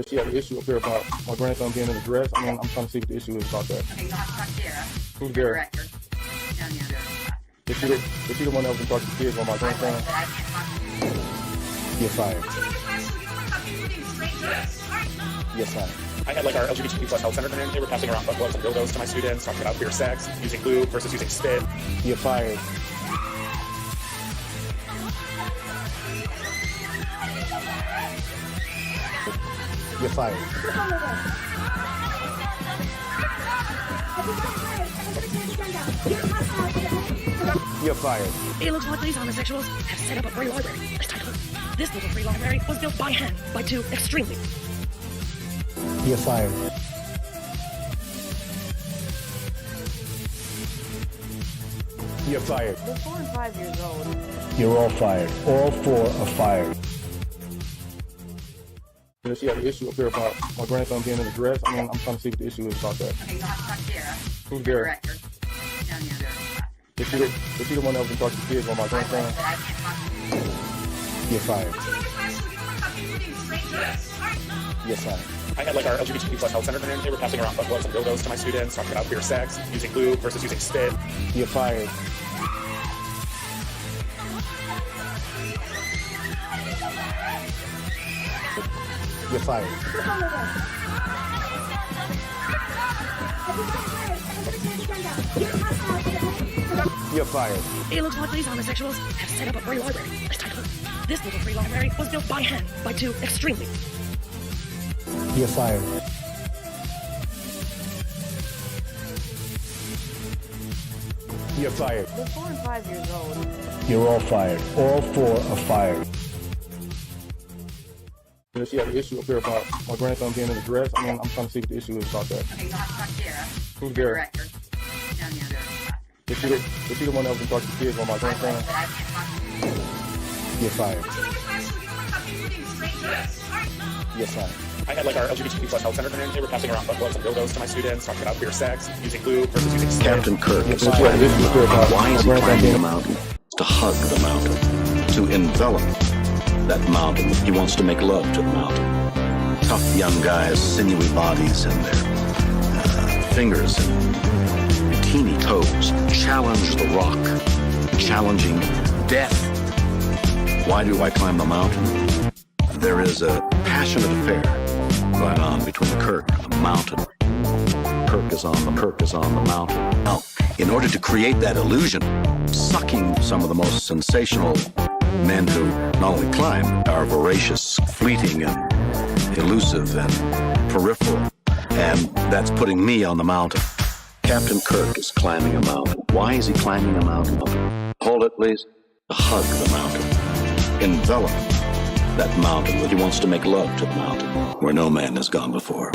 She had an issue up here about my grandson being in a dress. I mean, I'm trying to see what the issue is about that. Okay, talk to Dara. Who's The Dara? director. Down the other classroom. Is she the one that was in charge of the kids while my I was, grandson? but I can't talk to you. You're fired. You're fired. I had like our LGBTQ plus health center come in. They were passing around butt plugs and dildos to my students, talking about queer sex, using lube versus using spit. You're fired. You're fired. You're fired. It looks like these homosexuals have set up a free library. Let's take a look. This little free library was built by hand by two extremely... You're fired. You're fired. They're 4 and 5 years old. You're all fired. All 4 are fired. She had an issue up here about my grandson being in a dress. I mean, I'm trying to see what the issue is about that. Okay, talk to Dara. Who's The Dara? director. Down the other classroom. Is she the one that was in charge of the kids while my I was, grandson? but I can't talk to you. You're fired. You're fired. I had like our LGBTQ plus health center come in. They were passing around butt plugs and dildos to my students, talking about queer sex, using lube versus using spit. You're fired. You're fired. You're fired. It looks like these homosexuals have set up a free library. Let's take a look. This little free library was built by hand by two extremely... You're fired. You're fired. They're 4 and 5 years old. You're all fired. All 4 are fired. She had an issue up here about my grandson being in a dress. I mean, I'm trying to see what the issue is about that. Okay, talk to Dara. Who's The Dara? director. Down the other classroom. Is she the one that was in charge of the kids while my I was, grandson? but I can't talk to you. You're fired. You're fired. I had like our LGBTQ plus health center come in. They were passing around butt plugs and dildos to my students, talking about queer sex, using lube versus using spit. Captain Kirk is She had an issue up here about why is my he grandson climbing being the mountain? To hug the mountain, to envelop that mountain. He wants to make love to the mountain. Tough young guys, sinewy bodies, and their fingers and teeny toes challenge the rock, challenging death. Why do I climb the mountain? There is a passionate affair going on between Kirk and the mountain. Kirk is on the mountain. Now, in order to create that illusion, sucking some of the most sensational men who not only climb, are voracious, fleeting, and elusive and peripheral. And that's putting me on the mountain. Captain Kirk is climbing a mountain. Why is he climbing a mountain? Hold it, please. To hug the mountain. Envelop that mountain. He wants to make love to the mountain, where no man has gone before.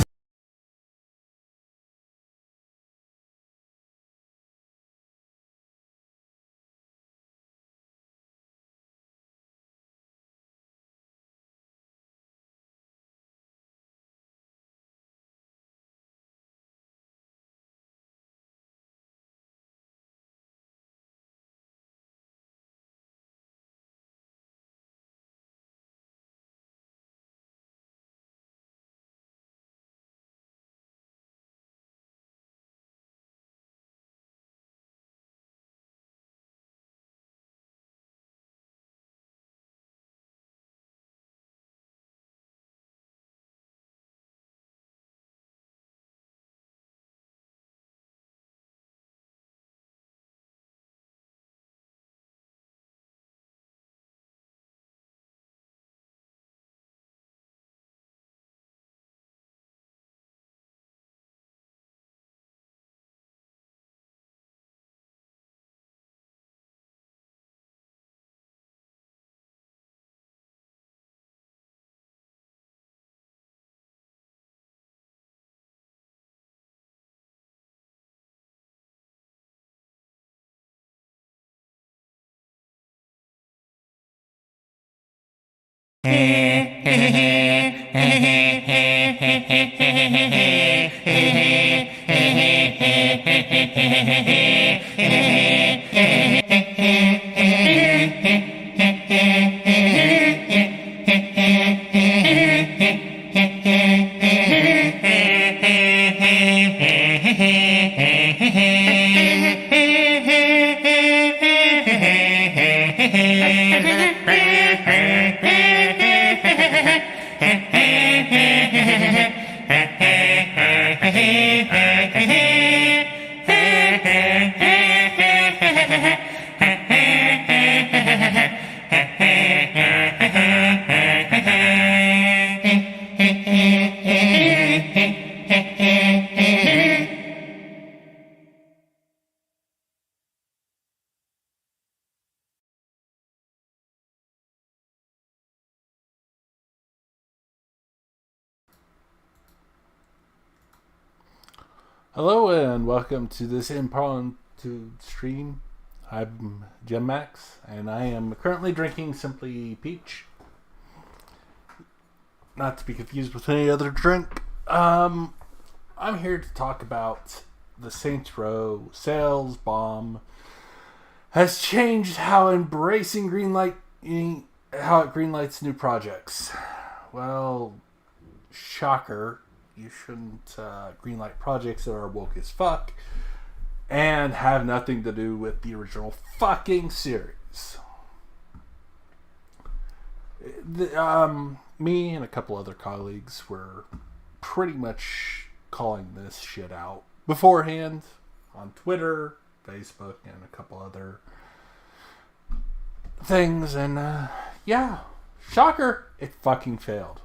Hello and welcome to this impromptu stream. I'm Gem Max, and I am currently drinking Simply Peach. Not to be confused with any other drink. I'm here to talk about the Saints Row sales bomb has changed how embracing how it greenlights new projects. Well, shocker. You shouldn't greenlight projects that are woke as fuck and have nothing to do with the original fucking series. Me and a couple other colleagues were pretty much calling this shit out beforehand on Twitter, Facebook, and a couple other things. And yeah, shocker, it fucking failed.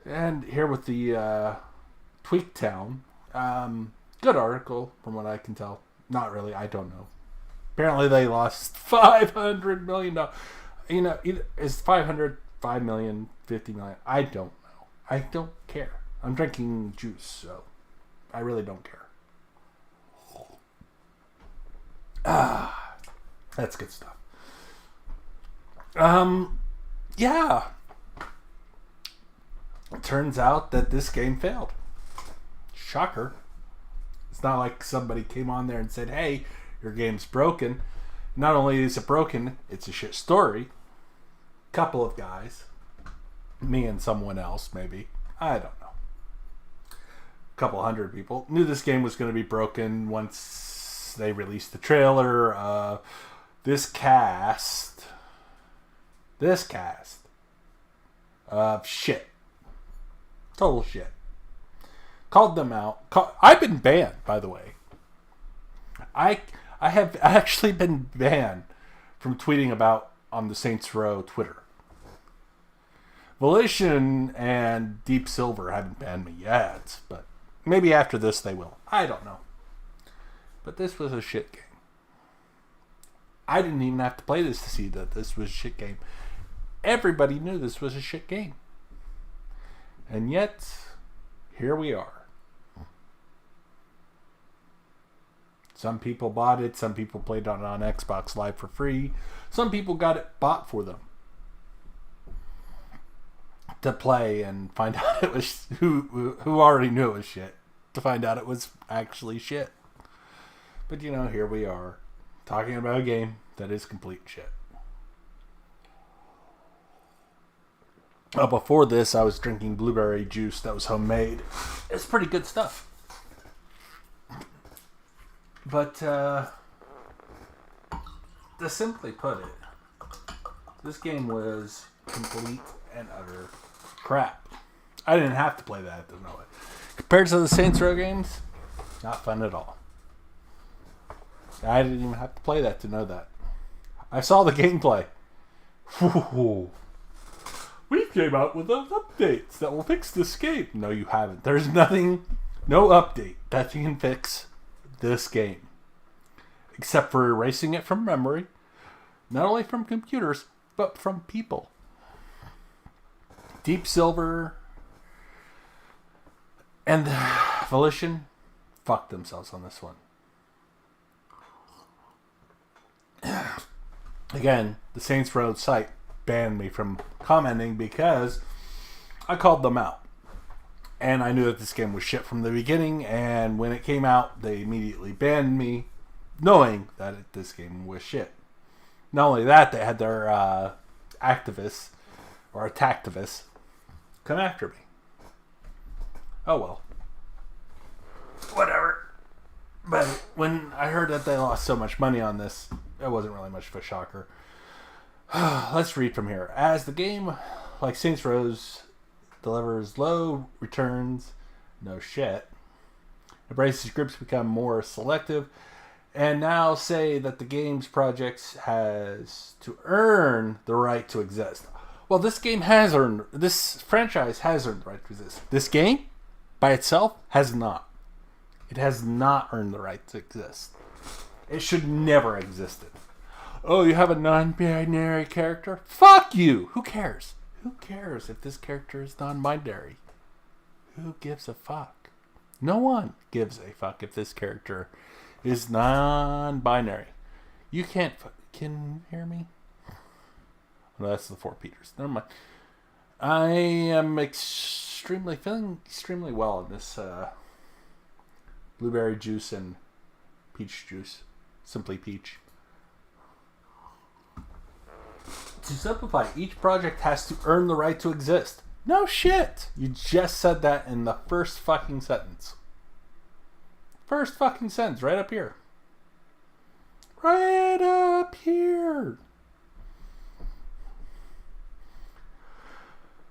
And here with the Tweak Town, good article from what I can tell. Not really, I don't know. Apparently they lost $500 million. You know, is 500, 5 million, 50 million? I don't know. I don't care. I'm drinking juice, so I really don't care. That's good stuff. Yeah. It turns out that this game failed. Shocker. It's not like somebody came on there and said, hey, your game's broken. Not only is it broken, it's a shit story. Couple of guys. Me and someone else, maybe. I don't know. A couple hundred people knew this game was going to be broken once they released the trailer. This cast of shit. Total shit. Called them out. I've been banned, by the way. I have actually been banned from tweeting about on the Saints Row Twitter. Volition and Deep Silver haven't banned me yet, but maybe after this they will. I don't know. But this was a shit game. I didn't even have to play this to see that this was a shit game. Everybody knew this was a shit game. And yet, here we are. Some people bought it. Some people played it on Xbox Live for free. Some people got it bought for them to play and find out it was who already knew it was shit to find out it was actually shit. But you know, here we are talking about a game that is complete shit. Before this, I was drinking blueberry juice that was homemade. It's pretty good stuff. But, to simply put it, this game was complete and utter crap. I didn't have to play that to know it. Compared to the Saints Row games, not fun at all. I didn't even have to play that to know that. I saw the gameplay. Whew. We came out with updates that will fix this game. No, you haven't. There's nothing, no update that can fix this game. Except for erasing it from memory. Not only from computers, but from people. Deep Silver and Volition fucked themselves on this one. Again, the Saints Row site banned me from commenting because I called them out. And I knew that this game was shit from the beginning, and when it came out, they immediately banned me, knowing that this game was shit. Not only that, they had their activists, or attacktivists, come after me. Oh well. Whatever. But when I heard that they lost so much money on this, it wasn't really much of a shocker. Let's read from here. As the game, like Saints Row's, delivers low returns, no shit, embraces groups become more selective, and now say that the game's projects has to earn the right to exist. Well, this franchise has earned the right to exist. This game, by itself, has not. It has not earned the right to exist. It should never have existed. Oh, you have a non-binary character? Fuck you! Who cares? Who cares if this character is non-binary? Who gives a fuck? No one gives a fuck if this character is non-binary. You can't... Can you hear me? Well, that's the 4 Peters. Never mind. I am feeling extremely well in this blueberry juice and peach juice. Simply peach. To simplify, each project has to earn the right to exist. No shit! You just said that in the first fucking sentence. First fucking sentence, right up here. Right up here.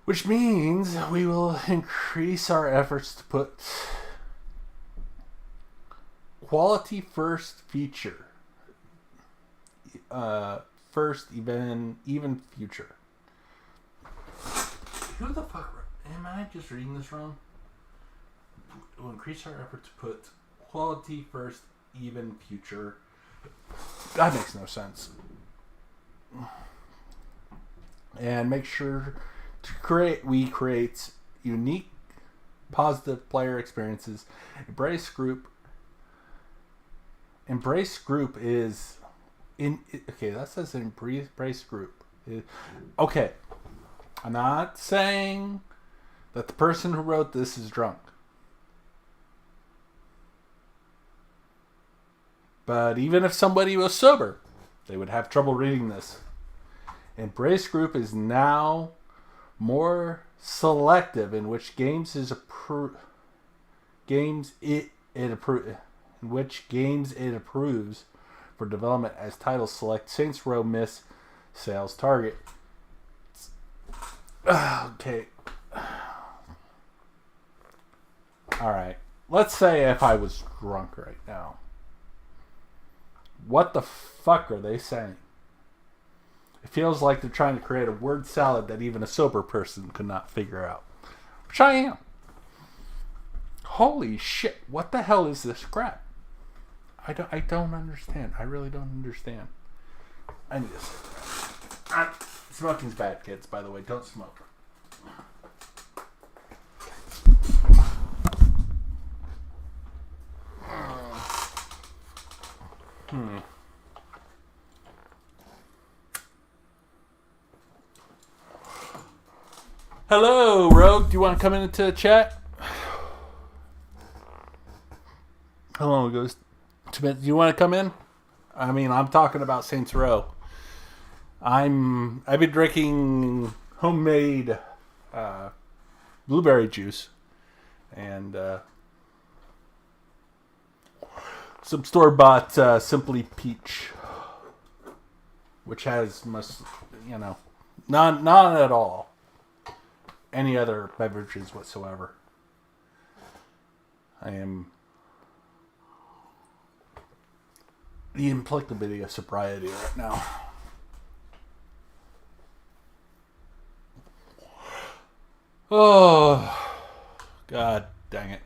Which means we will increase our efforts to put quality first feature. First, even future. Who the fuck? Am I just reading this wrong? We'll increase our effort to put quality first, even future. That makes no sense. And make sure to create unique, positive player experiences. Embrace group is okay. That says embrace group. Okay, I'm not saying that the person who wrote this is drunk. But even if somebody was sober, they would have trouble reading this. Embrace group is now more selective in which games it approves for development as titles select Saints Row miss sales target. Okay. Alright. Let's say if I was drunk right now. What the fuck are they saying? It feels like they're trying to create a word salad that even a sober person could not figure out. Which I am. Holy shit. What the hell is this crap? I don't understand. I really don't understand. I need to smoking's bad, kids, by the way. Don't smoke. Hello, Rogue. Do you want to come into the chat? How long ago? Do you want to come in? I mean, I'm talking about Saints Row. I've been drinking homemade blueberry juice and some store-bought Simply Peach, which has not at all any other beverages whatsoever. I am the implicability of sobriety right now. Oh, God dang it.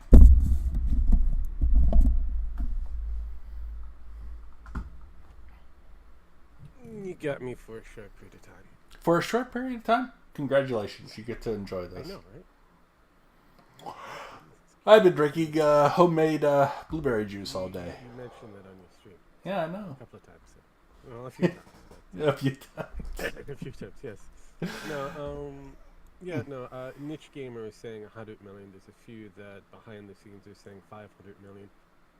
You got me for a short period of time. For a short period of time? Congratulations. You get to enjoy this. I know, right? I've been drinking homemade blueberry juice all day. You mentioned that on your stream. Yeah, I know. A couple of times. So. Well, a few times. A few times. A few times, yes. No, Niche Gamer is saying 100 million. There's a few that behind the scenes are saying 500 million.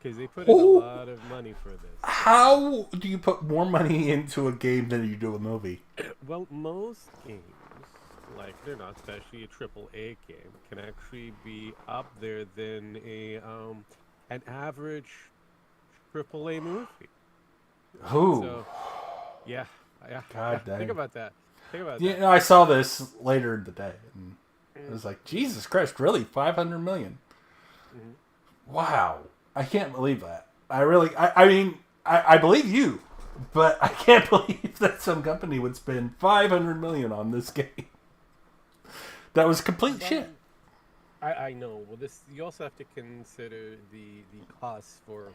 Because they put in a lot of money for this. How do you put more money into a game than you do a movie? Well, most games, like they're not, especially a AAA game, can actually be up there than an average AAA movie. Who? So, yeah. God dang. Think about that. You know, I saw this later in the day, and I was like, Jesus Christ, really? 500 million? Mm-hmm. Wow. I can't believe that. I mean, I believe you, but I can't believe that some company would spend 500 million on this game. That was complete shit. I know. Well, you also have to consider the costs for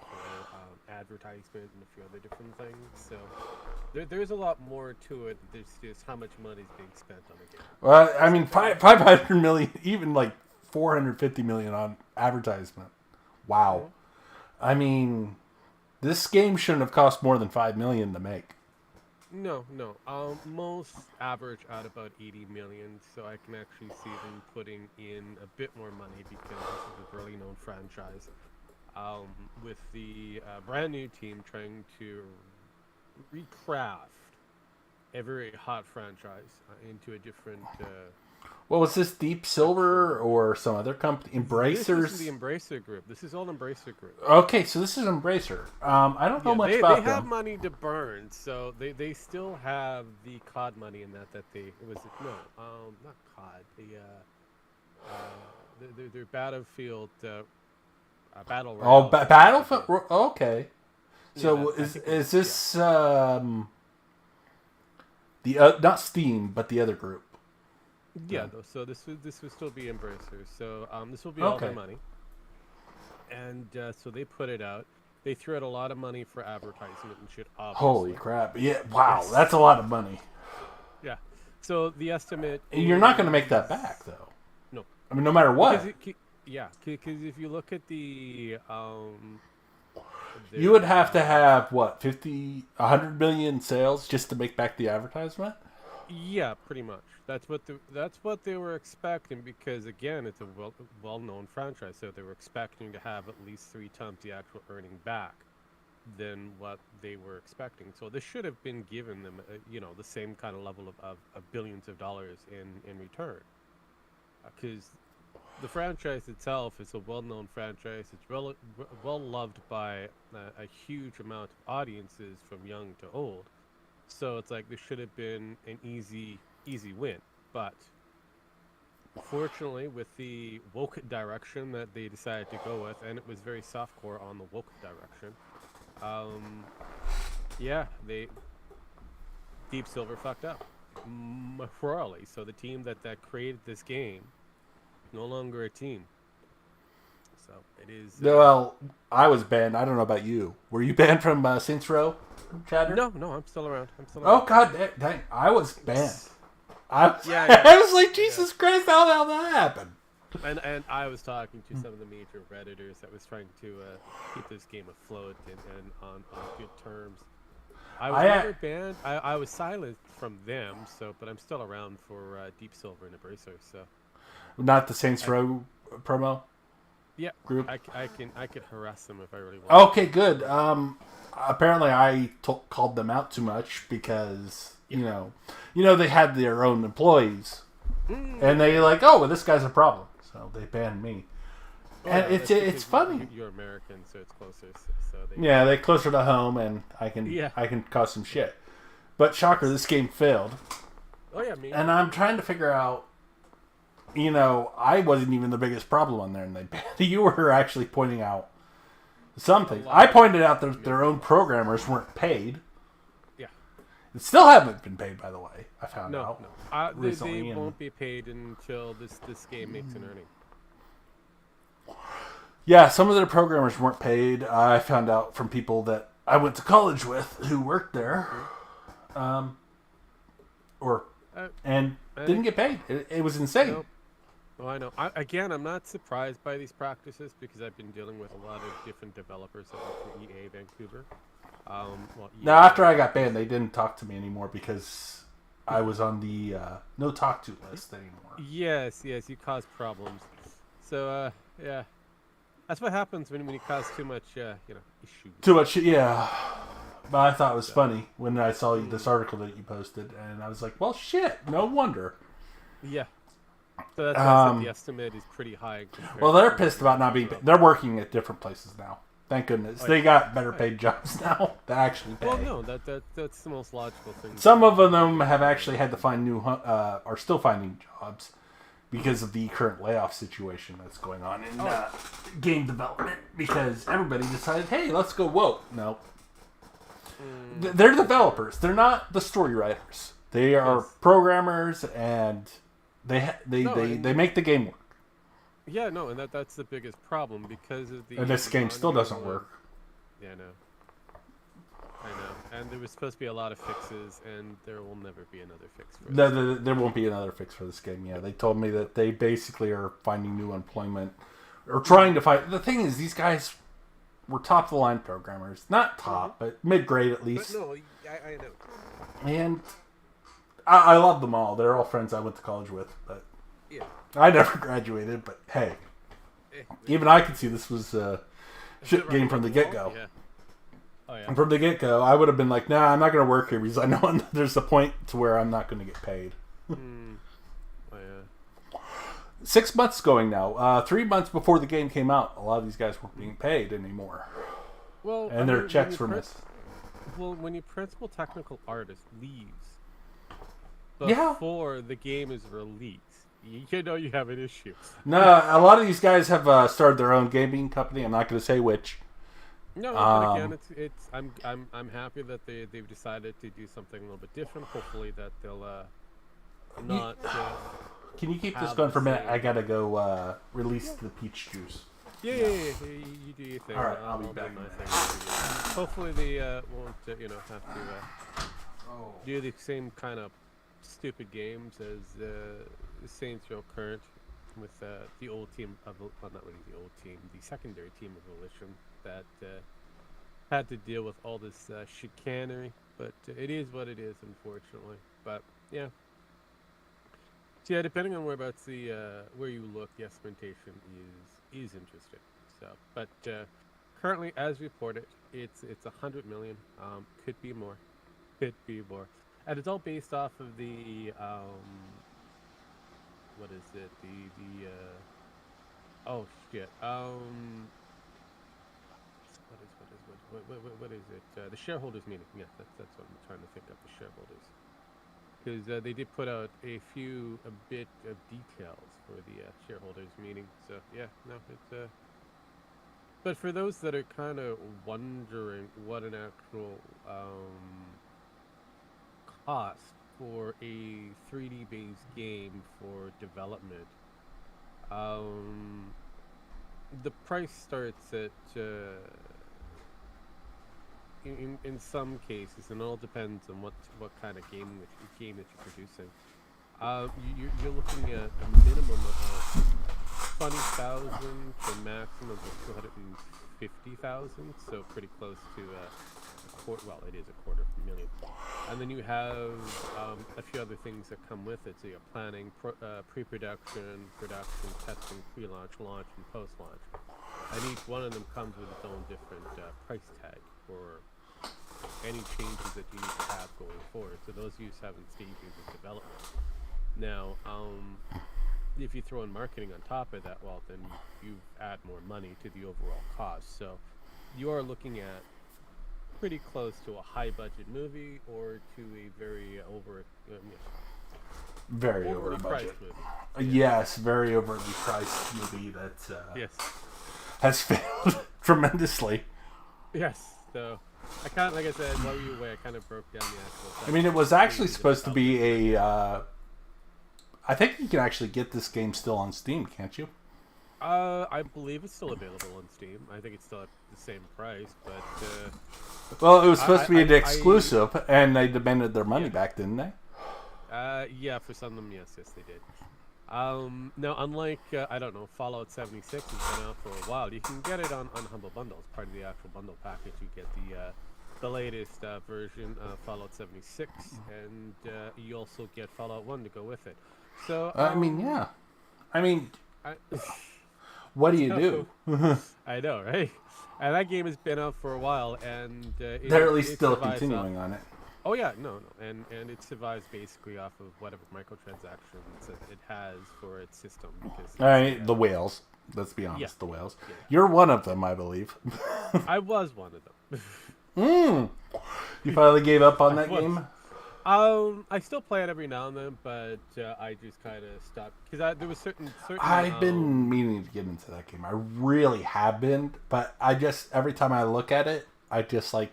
advertisement and a few other different things. So there's a lot more to it. There's just how much money is being spent on a game. Well, I mean, 500 million, even like $450 million on advertisement. Wow. I mean, this game shouldn't have cost more than $5 million to make. No. Most average at about 80 million, so I can actually see them putting in a bit more money because this is a really known franchise. With the brand new team trying to recraft a very hot franchise into a different. What was this, Deep Silver or some other company? Embracers? This is the Embracer Group. This is all Embracer Group. Okay, so this is Embracer. I don't know much about them. They have money to burn, so they still have the COD money in that not COD. Their Battlefield Battle Royale. Oh, Battlefield. Okay. So Yeah, is this not Steam, but the other group? Yeah, though. So this would still be Embracer. So this will be all their money. And so they put it out. They threw out a lot of money for advertisement and shit. Obviously. Holy crap! Yeah, wow, that's a lot of money. Yeah. So the estimate. You're not going to make that back, though. No. I mean, no matter what. Because if you look at the. You would have to have, what, 100 million sales just to make back the advertisement? Yeah, pretty much. That's what they were expecting because, again, it's a well-known franchise, so they were expecting to have at least 3 times the actual earning back than what they were expecting. So this should have been given them, the same kind of level of billions of dollars in return. Because the franchise itself is a well-known franchise. It's well-loved by a huge amount of audiences from young to old. So it's like this should have been an easy win. But fortunately, with the woke direction that they decided to go with, and it was very softcore on the woke direction, Deep Silver fucked up royally. So the team that created this game no longer a team. So it is. Well, I was banned. I don't know about you. Were you banned from Saints Row, Chatter? No, I'm still around. Oh God, dang! I was banned. I was like, Jesus Christ, how the hell that happened? And I was talking to some of the major Redditors that was trying to keep this game afloat and on good terms. I was never banned. I was silent from them. But I'm still around for Deep Silver and Embracer. So. Not the Saints Row promo. Yeah, group. I could harass them if I really want. Okay, good. Apparently, I called them out too much because you know they had their own employees, and they this guy's a problem, so they banned me. And it's funny. You're American, so it's closer. So they're closer to home, and I can cause some shit. But shocker, this game failed. Oh yeah, me. And I'm trying to figure out. I wasn't even the biggest problem on there, and you were actually pointing out something. I pointed out that their own programmers weren't paid. Yeah. They still haven't been paid, by the way. I found out. No. They won't be paid until this game makes an earning. Yeah, some of their programmers weren't paid. I found out from people that I went to college with who worked there. And didn't get paid. It was insane. Nope. Oh, I know. I'm not surprised by these practices because I've been dealing with a lot of different developers that work for EA Vancouver. Now, after I got banned, they didn't talk to me anymore because I was on the no talk to list anymore. Yes, you cause problems. So, yeah. That's what happens when you cause too much, issues. Too much, yeah. But I thought it was funny when I saw this article that you posted, and I was like, well, shit, no wonder. Yeah. So that's why the estimate is pretty high. Well, they're pissed about not being paid. They're working at different places now. Thank goodness. They got better paid jobs now that actually pay. Well, no, that's the most logical thing. Some of them have actually had to find are still finding jobs because of the current layoff situation that's going on in game development because everybody decided, hey, let's go woke. No. They're developers. They're not the story writers. They are programmers, and they make the game work. Yeah, no, and that's the biggest problem because of the. And this game still doesn't work. Yeah, I know. And there was supposed to be a lot of fixes, and there will never be another fix for There won't be another fix for this game. Yeah, they told me that they basically are finding new employment or trying to find. The thing is, these guys were top of the line programmers, not top, but mid grade at least. But no, I know. And I love them all. They're all friends I went to college with, but Yeah. I never graduated. But hey, even I could see this was a shit game from the get go. Yeah. Oh yeah. And from the get go, I would have been like, "Nah, I'm not going to work here because I know there's a point to where I'm not going to get paid." Oh yeah. 6 months going now. 3 months before the game came out, a lot of these guys weren't being paid anymore, Well, and their checks were missed. Well, when your principal technical artist leaves Yeah. before the game is released, you know you have an issue. No, a lot of these guys have started their own gaming company. I'm not going to say which. No, but again, it's I'm happy that they've decided to do something a little bit different. Hopefully that they'll not. Can you keep this have going the for a minute? same- I gotta go release the peach juice. Yeah. You do your thing. All right, I'll be do back in my a thing. Hopefully they won't have to do the same kind of stupid games as Saints Row Current with the old team of not really the old team, the secondary team of Volition that had to deal with all this chicanery. But it is what it is, unfortunately. But yeah. So yeah, depending on whereabouts where you look, the experimentation is interesting. So, but currently, as reported, it's 100 million. Could be more. And it's all based off of the what is it? Oh shit. What is it? The shareholders meeting. Yeah, that's what I'm trying to think of. The shareholders. Because they did put out a bit of details for the shareholders meeting. So yeah, no, it's But for those that are kind of wondering what an actual cost for a 3D based game for development, the price starts at in some cases, and it all depends on what kind of game that you're producing. You're looking at a minimum of 20,000 to a maximum of 250,000, so pretty close to a quarter. Well, it is a quarter of a million. And then you have a few other things that come with it. So you're planning, pre-production, production, testing, pre-launch, launch, and post-launch. And each one of them comes with its own different price tag for any changes that you need to have going forward. So those use having stages of development. Now, if you throw in marketing on top of that, well, then you add more money to the overall cost. So you are looking at pretty close to a high-budget movie or to a very Very over overly budget. priced movie. Yes, very overly priced movie that Yes. has failed tremendously. Yes. So I kind of, like I said, while you were away, I kind of broke down the actual. I mean, it was actually stages of supposed to be development. I think you can actually get this game still on Steam, can't you? I believe it's still available on Steam. I think it's still at the same price, but Well, it was supposed to be an I- exclusive, and they demanded their money back, didn't they? yeah, for some of them, yes, they did. Now, unlike I don't know, Fallout 76 has been out for a while. You can get it on Humble Bundle. As part of the actual bundle package, you get the latest version of Fallout 76, and you also get Fallout 1 to go with it. So I mean, yeah. I mean, I, what do you do? I know, right? And that game has been out for a while, and They're at least it still survives continuing on it. Oh yeah, no, and it survives basically off of whatever microtransactions it has for its system. Because All right, the whales. Let's be honest, Yeah. the whales. Yeah. You're one of them, I believe. I was one of them. You finally gave up on that was. game? I still play it every now and then, but I just kind of stopped because there was certain. I've been meaning to get into that game. I really have been, but I just every time I look at it, I just like.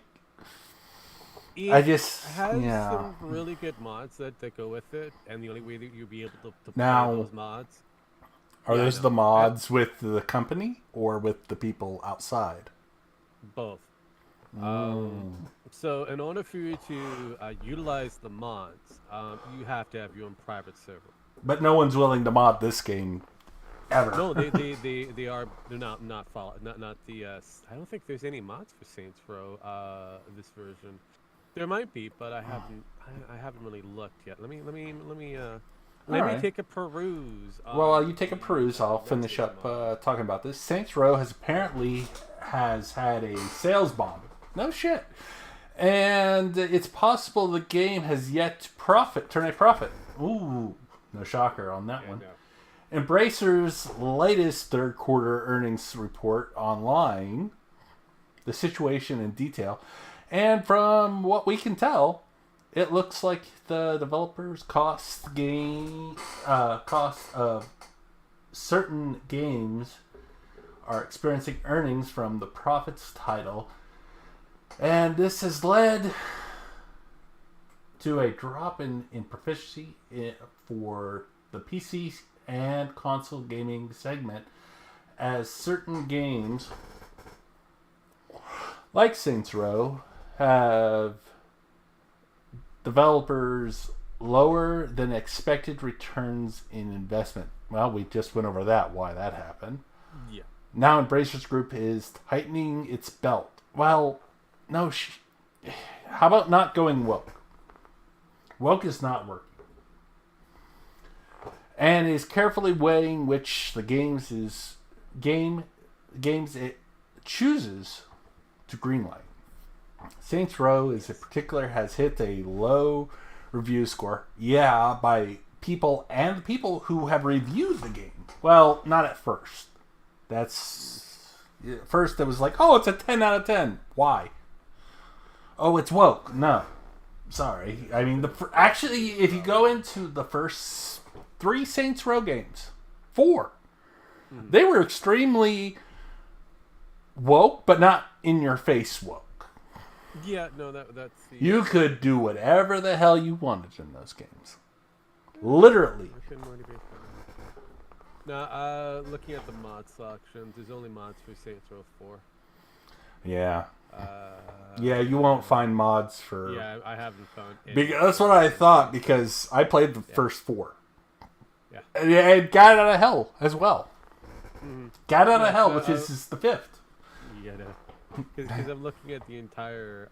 It has some really good mods that go with it, and the only way that you'll be able to Now, play those mods. Are Yeah, I those know. the mods with the company or with the people outside? Both. So in order for you to utilize the mods, you have to have your own private server. But no one's willing to mod this game ever. No, they're not the. I don't think there's any mods for Saints Row this version. There might be, but I haven't really looked yet. Let me take a peruse. Well, you take a peruse. I'll finish up talking about this. Saints Row has apparently had a sales bomb. No shit. And it's possible the game has yet to turn a profit. Ooh, no shocker on that one. No. Embracer's latest third quarter earnings report online, the situation in detail, and from what we can tell, it looks like the developers' cost of certain games are experiencing earnings from the profits title, and this has led to a drop in proficiency for the PC and console gaming segment, as certain games like Saints Row have developers lower than expected returns in investment. Well, we just went over that, why that happened. Yeah. Now Embracer's Group is tightening its belt. Well, no, how about not going woke? Woke is not working. And is carefully weighing which the games it chooses to greenlight. Saints Row is in particular has hit a low review score. Yeah, by people and people who have reviewed the game. Well, not at first. At first it was like, oh, it's a 10 out of 10. Why? Oh, it's woke. No. Sorry. I mean, actually, if you go into the first 3 Saints Row games, 4, they were extremely woke, but not in your face woke. Yeah, no, that's the... You could do whatever the hell you wanted in those games. Literally. Now, looking at the mod selections, there's only mods for Saints Row 4. Yeah. Yeah, you won't find mods for... Yeah, I haven't found any. That's what I thought, because I played the first 4. Yeah. And got out of hell as well. Mm-hmm. Got out of hell, which is the 5th. Yeah, no. Because I'm looking at the entire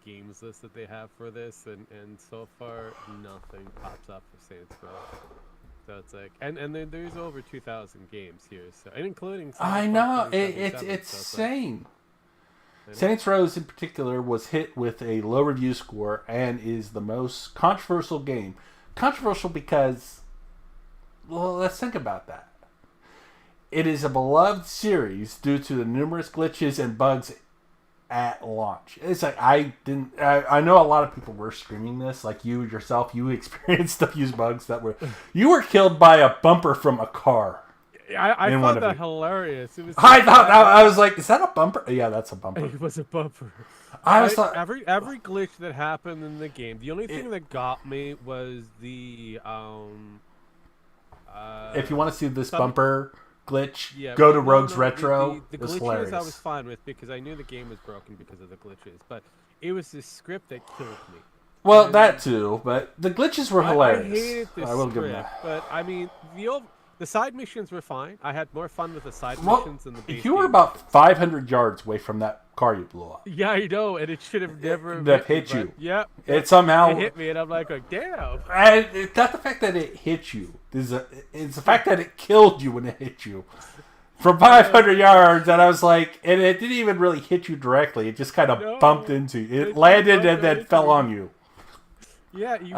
games list that they have for this, and so far nothing pops up for Saints Row. So it's like, and then there's over 2,000 games here, so and including. I know it's insane. Saints Row in particular was hit with a low review score and is the most controversial game. Controversial because, well, let's think about that. It is a beloved series due to the numerous glitches and bugs at launch. It's like I know a lot of people were streaming this, like you yourself. You experienced a few bugs you were killed by a bumper from a car. I found that hilarious. It was. I was like, is that a bumper? Yeah, that's a bumper. It was a bumper. Every glitch that happened in the game. The only thing that got me was the if you want to see this bumper glitch, go to Rogue's Retro. The glitches hilarious. I was fine with because I knew the game was broken because of the glitches, but it was the script that killed me. Well, that too, but the glitches were hilarious. I hated the I will script, give them that. But I mean, the side missions were fine. I had more fun with the side missions than the base. You were about 500 yards away from that car you blew up. Yeah, I know, and it should have never hit you. Yeah, it somehow hit me, and I'm like, oh, damn. And it's not the fact that it hit you. It's the fact that it killed you when it hit you. From 500 yards, and I was like, and it didn't even really hit you directly. It just kind of bumped into you. It landed and then fell on you. Yeah, you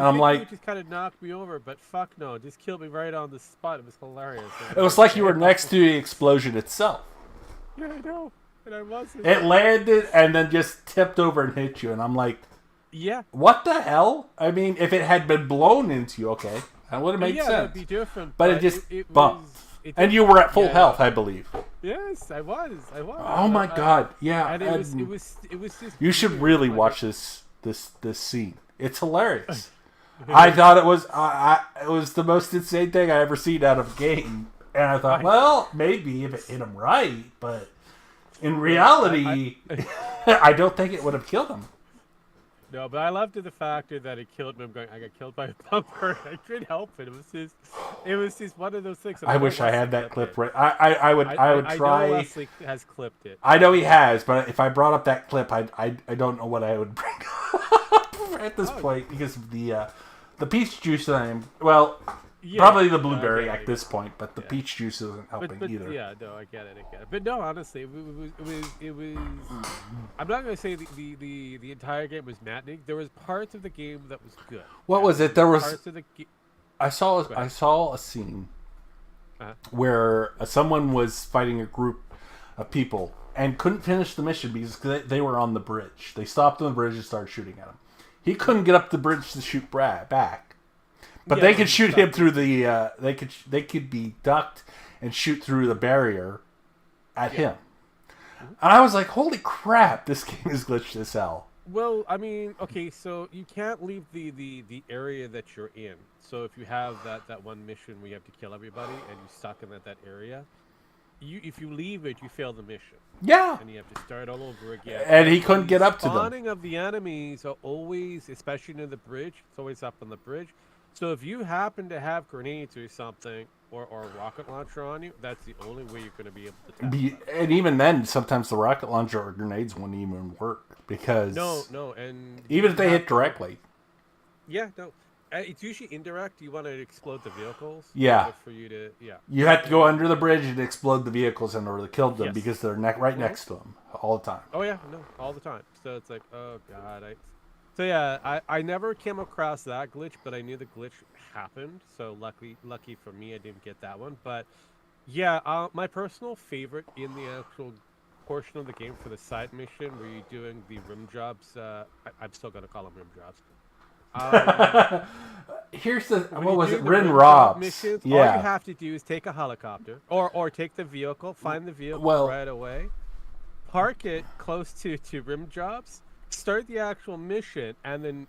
just kind of knocked me over, but fuck no, just killed me right on the spot. It was hilarious. It was like you were next to the explosion itself. Yeah, I know, and I wasn't. It landed and then just tipped over and hit you, and I'm like, yeah, what the hell? I mean, if it had been blown into you, okay, that would have made sense. That'd be different. But it just bumped. And you were at full health, I believe. Yes, I was. Oh my god, yeah. And it was just. You should really watch this scene. It's hilarious. I thought it was the most insane thing I ever seen out of a game, and I thought, well, maybe if it hit him right, but in reality, I don't think it would have killed him. No, but I loved the factor that it killed me. I'm going, I got killed by a bumper. I couldn't help it. It was just one of those things. I wish I had that clip right. I would try. I know Leslie has clipped it. I know he has, but if I brought up that clip, I don't know what I would bring up at this point because of the peach juice that probably the blueberry at this point, but the peach juice isn't helping either. Yeah, no, I get it. But no, honestly, it was. I'm not gonna say the entire game was maddening. There was parts of the game that was good. What was it? There was. Parts of the I saw a scene where someone was fighting a group of people and couldn't finish the mission because they were on the bridge. They stopped on the bridge and started shooting at him. He couldn't get up the bridge to shoot back, but they could shoot him through the. They could be ducked and shoot through the barrier at him. And I was like, "Holy crap! This game is glitched as hell." Well, I mean, okay, so you can't leave the area that you're in. So if you have that one mission where you have to kill everybody and you're stuck in that area, if you leave it, you fail the mission. Yeah. And you have to start all over again. And he couldn't get up to them. Spawning of the enemies are always, especially near the bridge, it's always up on the bridge. So if you happen to have grenades or something, or a rocket launcher on you, that's the only way you're going to be able to tap them. And even then, sometimes the rocket launcher or grenades wouldn't even work because... No, and... Even if they hit directly. Yeah, no. It's usually indirect. You want to explode the vehicles. Yeah. For you to, You have to go under the bridge and explode the vehicles in order to kill them because they're right next to them all the time. Oh, yeah, no, all the time. So it's like, oh, God. So yeah, I never came across that glitch, but I knew the glitch happened. So lucky for me, I didn't get that one. But yeah, my personal favorite in the actual portion of the game for the side mission where you're doing the rim jobs. I'm still gonna call them rim jobs. Here's what was it? Rim robs. Missions, yeah. All you have to do is take a helicopter or take the vehicle, find the vehicle right away, park it close to rim jobs. Start the actual mission and then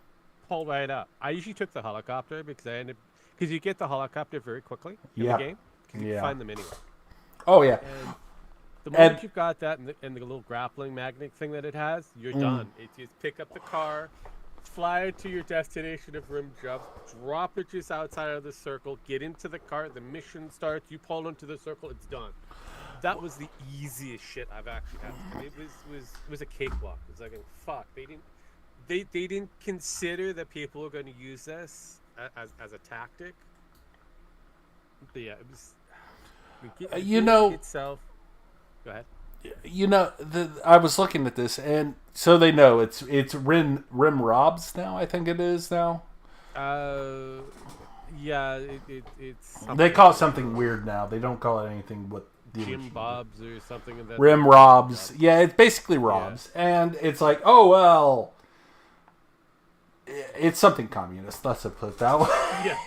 pull right up. I usually took the helicopter because you get the helicopter very quickly in the game because you can find them anywhere. Oh yeah. And the moment you've got that and the little grappling magnet thing that it has, you're done. It's just pick up the car, fly it to your destination of rim jobs, drop it just outside of the circle, get into the car, the mission starts, you pull into the circle, it's done. That was the easiest shit I've actually had. It was a cakewalk. It was like, fuck, they didn't consider that people were going to use this as a tactic. But yeah, it was. The game itself. Go ahead. I was looking at this, and so they know it's rim robs now. I think it is now. Yeah, it's. They call it something weird now. They don't call it anything what. Jim Bob's or something of that. Rim robs. Yeah, it's basically robs. Yeah. And it's like, oh, well, it's something communist. Let's put it that way. Yeah.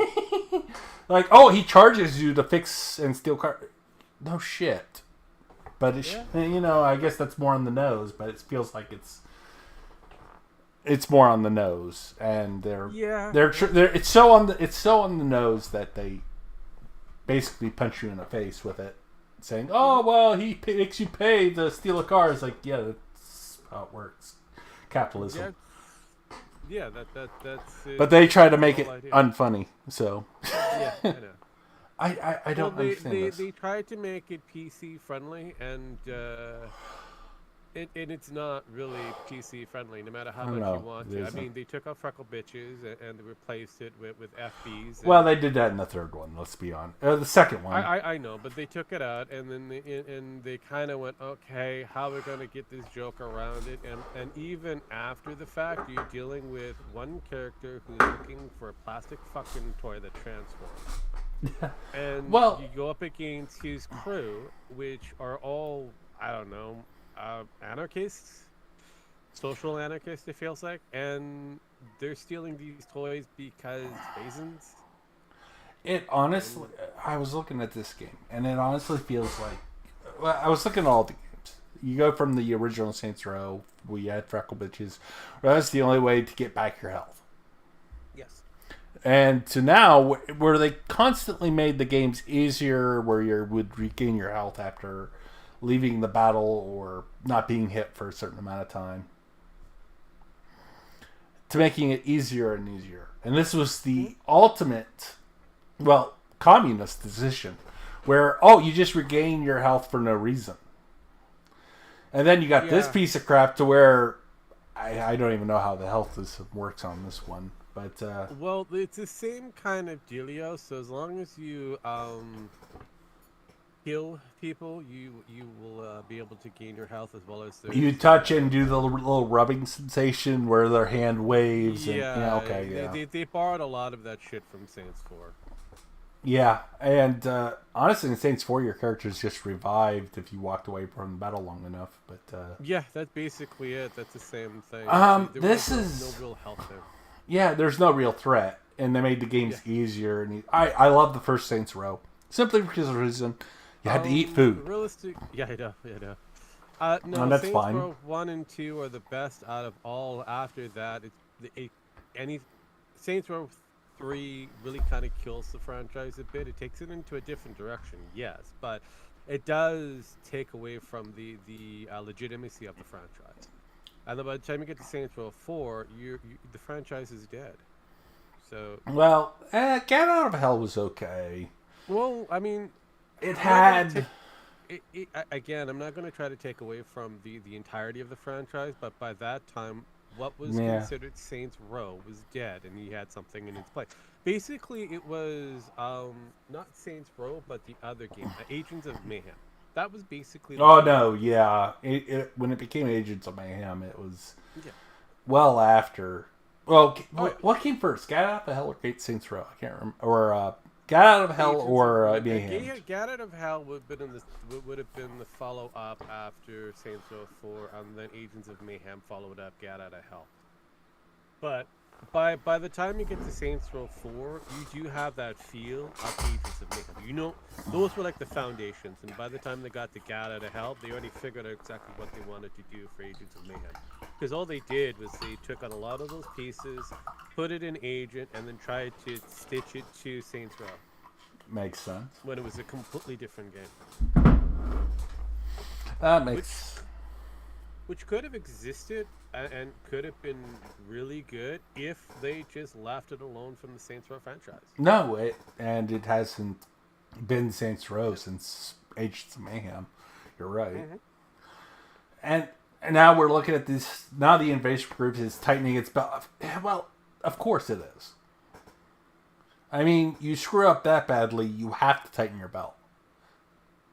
Like, oh, he charges you to fix and steal cars. No shit. But, I guess that's more on the nose, but it feels like it's more on the nose. And it's so on the nose that they basically punch you in the face with it. Saying, oh, well, he makes you pay to steal a car. It's like, yeah, that's how it works. Capitalism. Yeah, that's it. But they try to make it unfunny, so. Yeah, I know. I don't understand this. They tried to make it PC friendly, and it's not really PC friendly, no matter how much you want to. I mean, they took out Freckle Bitches and they replaced it with FBs. Well, they did that in the third one, let's be honest. The second one. I know, but they took it out, and then they kind of went, okay, how are we going to get this joke around it? And even after the fact, you're dealing with one character who's looking for a plastic fucking toy that transforms. And you go up against his crew, which are all, I don't know, anarchists, social anarchists, it feels like, and they're stealing these toys because reasons. It honestly, I was looking at this game, and it honestly feels like, well, I was looking at all the games. You go from the original Saints Row, we had Freckle Bitches, where that's the only way to get back your health. Yes. And to now, where they constantly made the games easier, where you would regain your health after leaving the battle or not being hit for a certain amount of time, to making it easier and easier. And this was the ultimate, well, communist decision, where, you just regain your health for no reason. And then you got this piece of crap to where I don't even know how the health system works on this one. But well, it's the same kind of dealio. So as long as you kill people, you will be able to gain your health as well as you touch and do the little rubbing sensation where their hand waves. They borrowed a lot of that shit from Saints 4. Yeah, and honestly, in Saints 4, your character's just revived if you walked away from the battle long enough. But yeah, that's basically it. That's the same thing. This is no real health there. Yeah, there's no real threat, and they made the games easier. And I love the first Saints Row simply because of the reason you had to eat food. Realistic, yeah, I know. No, that's Saints fine. Row 1 and 2 are the best out of all. After that, Saints Row 3 really kind of kills the franchise a bit. It takes it into a different direction, yes, but it does take away from the legitimacy of the franchise. And then by the time you get to Saints Row 4, the franchise is dead. So well, Get Out of Hell was okay. Well, I mean, it had. Again, I'm not going to try to take away from the entirety of the franchise, but by that time, what was considered Saints Row was dead, and he had something in its place. Basically, it was not Saints Row, but the other game, Agents of Mayhem. That was basically. When it became Agents of Mayhem, it was well after. Well, what came first, Get Out of Hell or Great Saints Row? I can't remember. Or Get Out of Hell or Mayhem. Get Out of Hell would have been the follow up after Saints Row 4, and then Agents of Mayhem followed up Get Out of Hell. But by the time you get to Saints Row 4, you do have that feel of Agents of Mayhem. You know, those were like the foundations, and by the time they got to Get Out of Hell, they already figured out exactly what they wanted to do for Agents of Mayhem. Because all they did was they took on a lot of those pieces, put it in Agent, and then tried to stitch it to Saints Row. Makes sense. When it was a completely different game. That makes... Which could have existed and could have been really good if they just left it alone from the Saints Row franchise. No, it hasn't been Saints Row since Agents of Mayhem. You're right. Mm-hmm. And now we're looking at this. Now the invasion group is tightening its belt. Well, of course it is. I mean, you screw up that badly, you have to tighten your belt.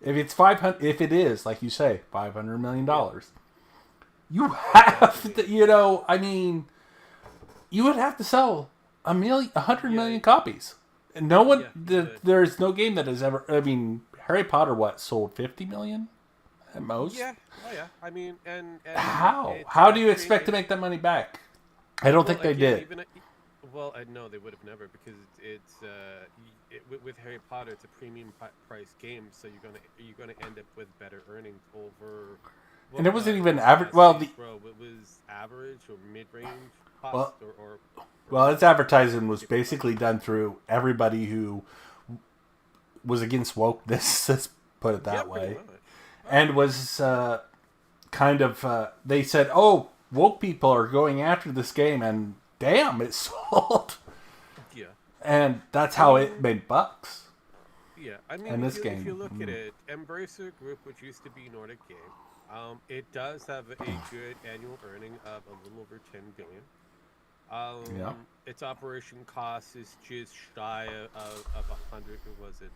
If it's if it is, like you say, $500 million, you have to. I mean, you would have to sell 100 million copies. And no one, there's no game that has ever. I mean, Harry Potter, sold 50 million at most. Yeah. Oh yeah. I mean, and how do you expect to make that money back? I don't think they did. No, they would have never, because it's with Harry Potter, it's a premium price game, so you're gonna end up with better earnings over. And it wasn't even average. Well, it was average or mid-range cost, its advertising was basically done through everybody who was against wokeness. Let's put it that way, and was kind of. They said, "Oh, woke people are going after this game," and damn, it sold. Yeah. And that's how it made bucks. Yeah, I mean, if you look at it, Embracer Group, which used to be Nordic Game, it does have a good annual earning of a little over $10 billion. Its operation cost is just shy of 100. Was it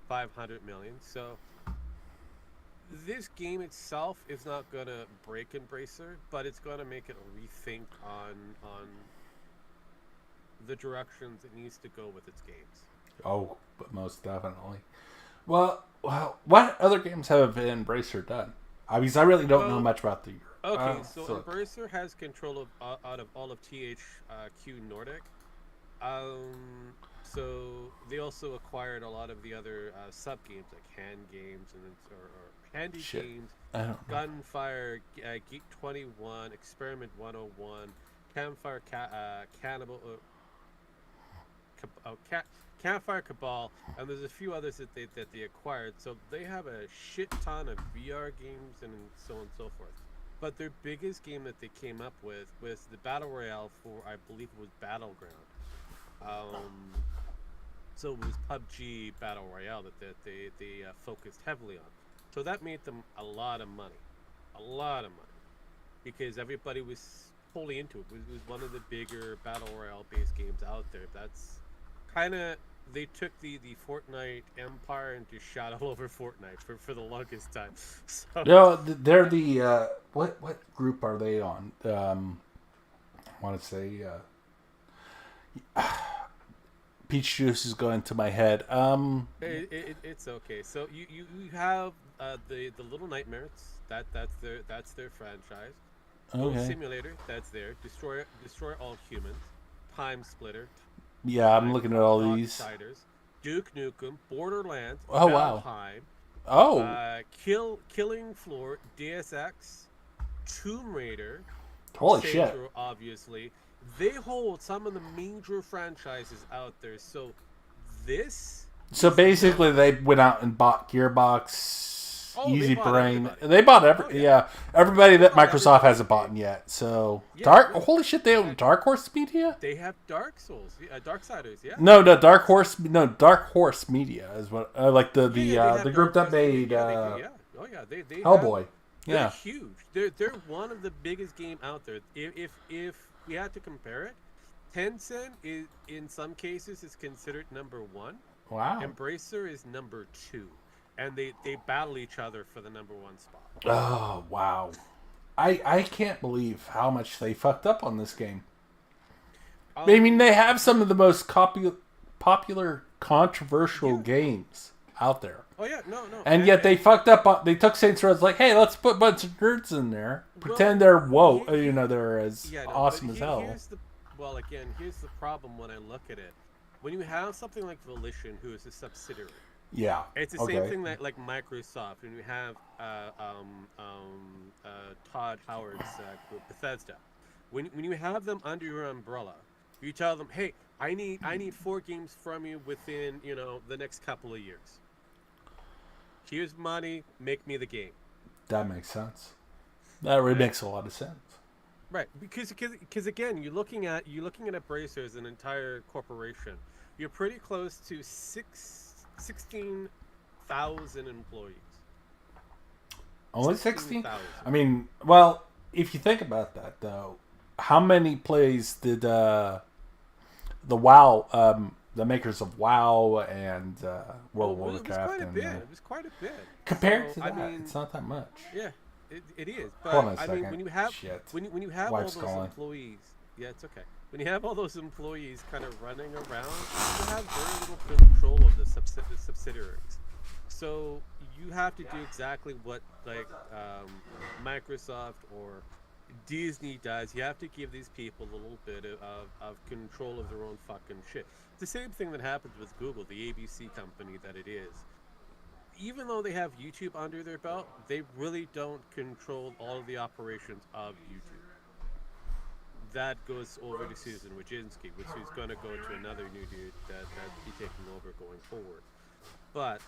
500 million? So this game itself is not gonna break Embracer, but it's gonna make it a rethink on the directions it needs to go with its games. Oh, but most definitely. Well, what other games have Embracer done? I really don't know much about the. Okay, so Embracer has control of out of all of THQ Nordic. So they also acquired a lot of the other sub games like Hand Games or Handy Games, Gunfire, Geek 21, Experiment 101, Campfire, Campfire Cabal, and there's a few others that they acquired. So they have a shit ton of VR games and so on and so forth. But their biggest game that they came up with was the Battle Royale for, I believe it was Battleground. So it was PUBG Battle Royale that they focused heavily on. So that made them a lot of money. Because everybody was fully into it. It was one of the bigger Battle Royale based games out there. That's kind of, they took the Fortnite empire and just shot all over Fortnite for the longest time. So, No, they're the what group are they on? I want to say peach juice is going to my head. it's okay. So you have the Little Nightmares. That's their franchise. Goat Okay. Simulator, that's there. Destroy All Humans. Time Splitter. Yeah, I'm looking at all these. Darksiders, Duke Nukem, Borderlands, Oh, wow. Valheim, Oh, Killing Floor, Deus Ex, Tomb Raider, holy Saints shit! Row, obviously. They hold some of the major franchises out there. So this. So basically, they went out and bought Gearbox, Oh, they Easy bought Brain. everybody. They bought Oh, yeah. everybody that bought Microsoft everybody. hasn't bought yet. So Yeah, yeah. Holy shit, they own Dark Horse Media. They have Dark Souls, Darksiders, yeah. No, Dark Horse Media is what like the They have group Dark that Horse made Media, yeah. Oh yeah, they Hellboy. They're Yeah, huge. They're one of the biggest game out there. If we had to compare it, Tencent is in some cases is considered number one. wow. Embracer is number two, and they battle each other for the number one spot. Oh wow, I can't believe how much they fucked up on this game. I mean, they have some of the most popular, controversial games out there. Oh yeah, no. And yet they fucked up. They took Saints Row. It's like, hey, let's put a bunch of nerds in there, pretend they're they're as awesome as hell. Here's the problem when I look at it. When you have something like Volition, who is a subsidiary, Yeah, it's the same thing that like Microsoft. When you have Todd Howard's group, Bethesda, when you have them under your umbrella, you tell them, hey, I need 4 games from you within the next couple of years. Here's money, make me the game. that makes sense. That really makes a lot of sense. Right, because again, you're looking at Embracer as an entire corporation. You're pretty close to 16,000 employees. Only 16? 16,000. I mean, well, if you think about that, though, how many plays did the WoW, the makers of WoW and World of Warcraft? It was quite a bit. Compared So, to that, it's not that much. Yeah, it is. Hold on But a I mean, second. when you have Shit. when you have Wife's all those calling. employees, yeah, it's okay. When you have all those employees kind of running around, you have very little control of the subsidiaries. So you have to do exactly what like Microsoft or Disney does. You have to give these people a little bit of control of their own fucking shit. It's the same thing that happens with Google, the ABC company that it is. Even though they have YouTube under their belt, they really don't control all of the operations of YouTube. That goes over to Susan Wojcinski, which is going to go to another new dude that be taking over going forward. But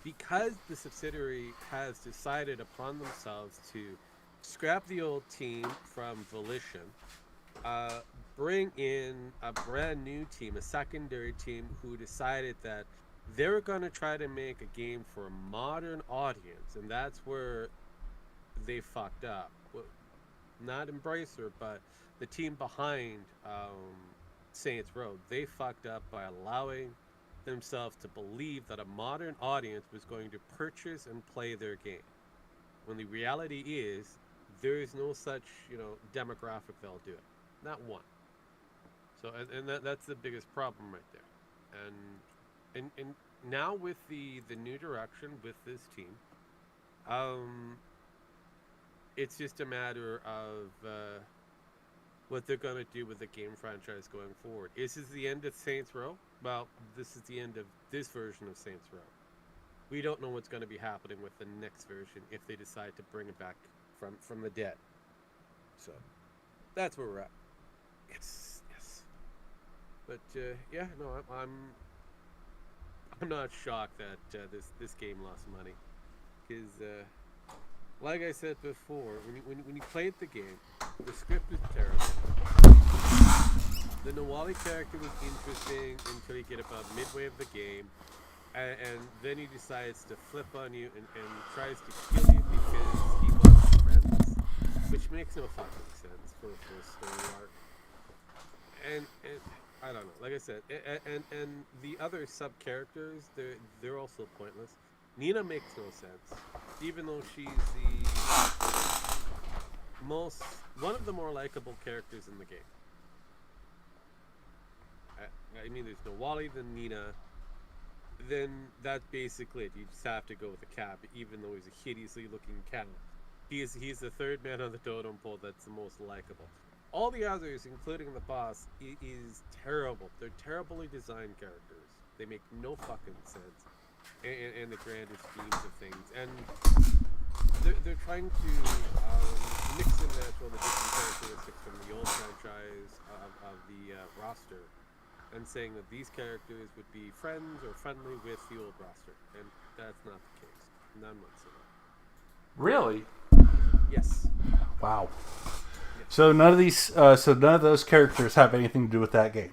because the subsidiary has decided upon themselves to scrap the old team from Volition, bring in a brand new team, a secondary team who decided that they were going to try to make a game for a modern audience, and that's where they fucked up. Not Embracer, but the team behind Saints Row. They fucked up by allowing themselves to believe that a modern audience was going to purchase and play their game, when the reality is there is no such demographic that'll do it. Not one. So and that's the biggest problem right there. And now with the new direction with this team, it's just a matter of what they're going to do with the game franchise going forward. Is this the end of Saints Row? Well, this is the end of this version of Saints Row. We don't know what's going to be happening with the next version if they decide to bring it back from the dead. So that's where we're at. Yes. But yeah, no, I'm not shocked that this game lost money, because like I said before, when you played the game, the script was terrible. The Nawali character was interesting until you get about midway of the game, and then he decides to flip on you and tries to kill you because he wants friends, which makes no fucking sense for a story arc. And I don't know. Like I said, and the other sub characters, they're also pointless. Nina makes no sense, even though she's one of the more likable characters in the game. I mean, there's no Wally, then Nina. Then that's basically it. You just have to go with the Cap, even though he's a hideously looking cat. He's the third man on the totem pole that's the most likable. All the others, including the boss, is terrible. They're terribly designed characters. They make no fucking sense in the grander schemes of things. And they're trying to mix and match all the different characteristics from the old franchise of the roster, and saying that these characters would be friends or friendly with the old roster. And that's not the case. None whatsoever. Really? Yes. Wow. So none of those characters have anything to do with that game.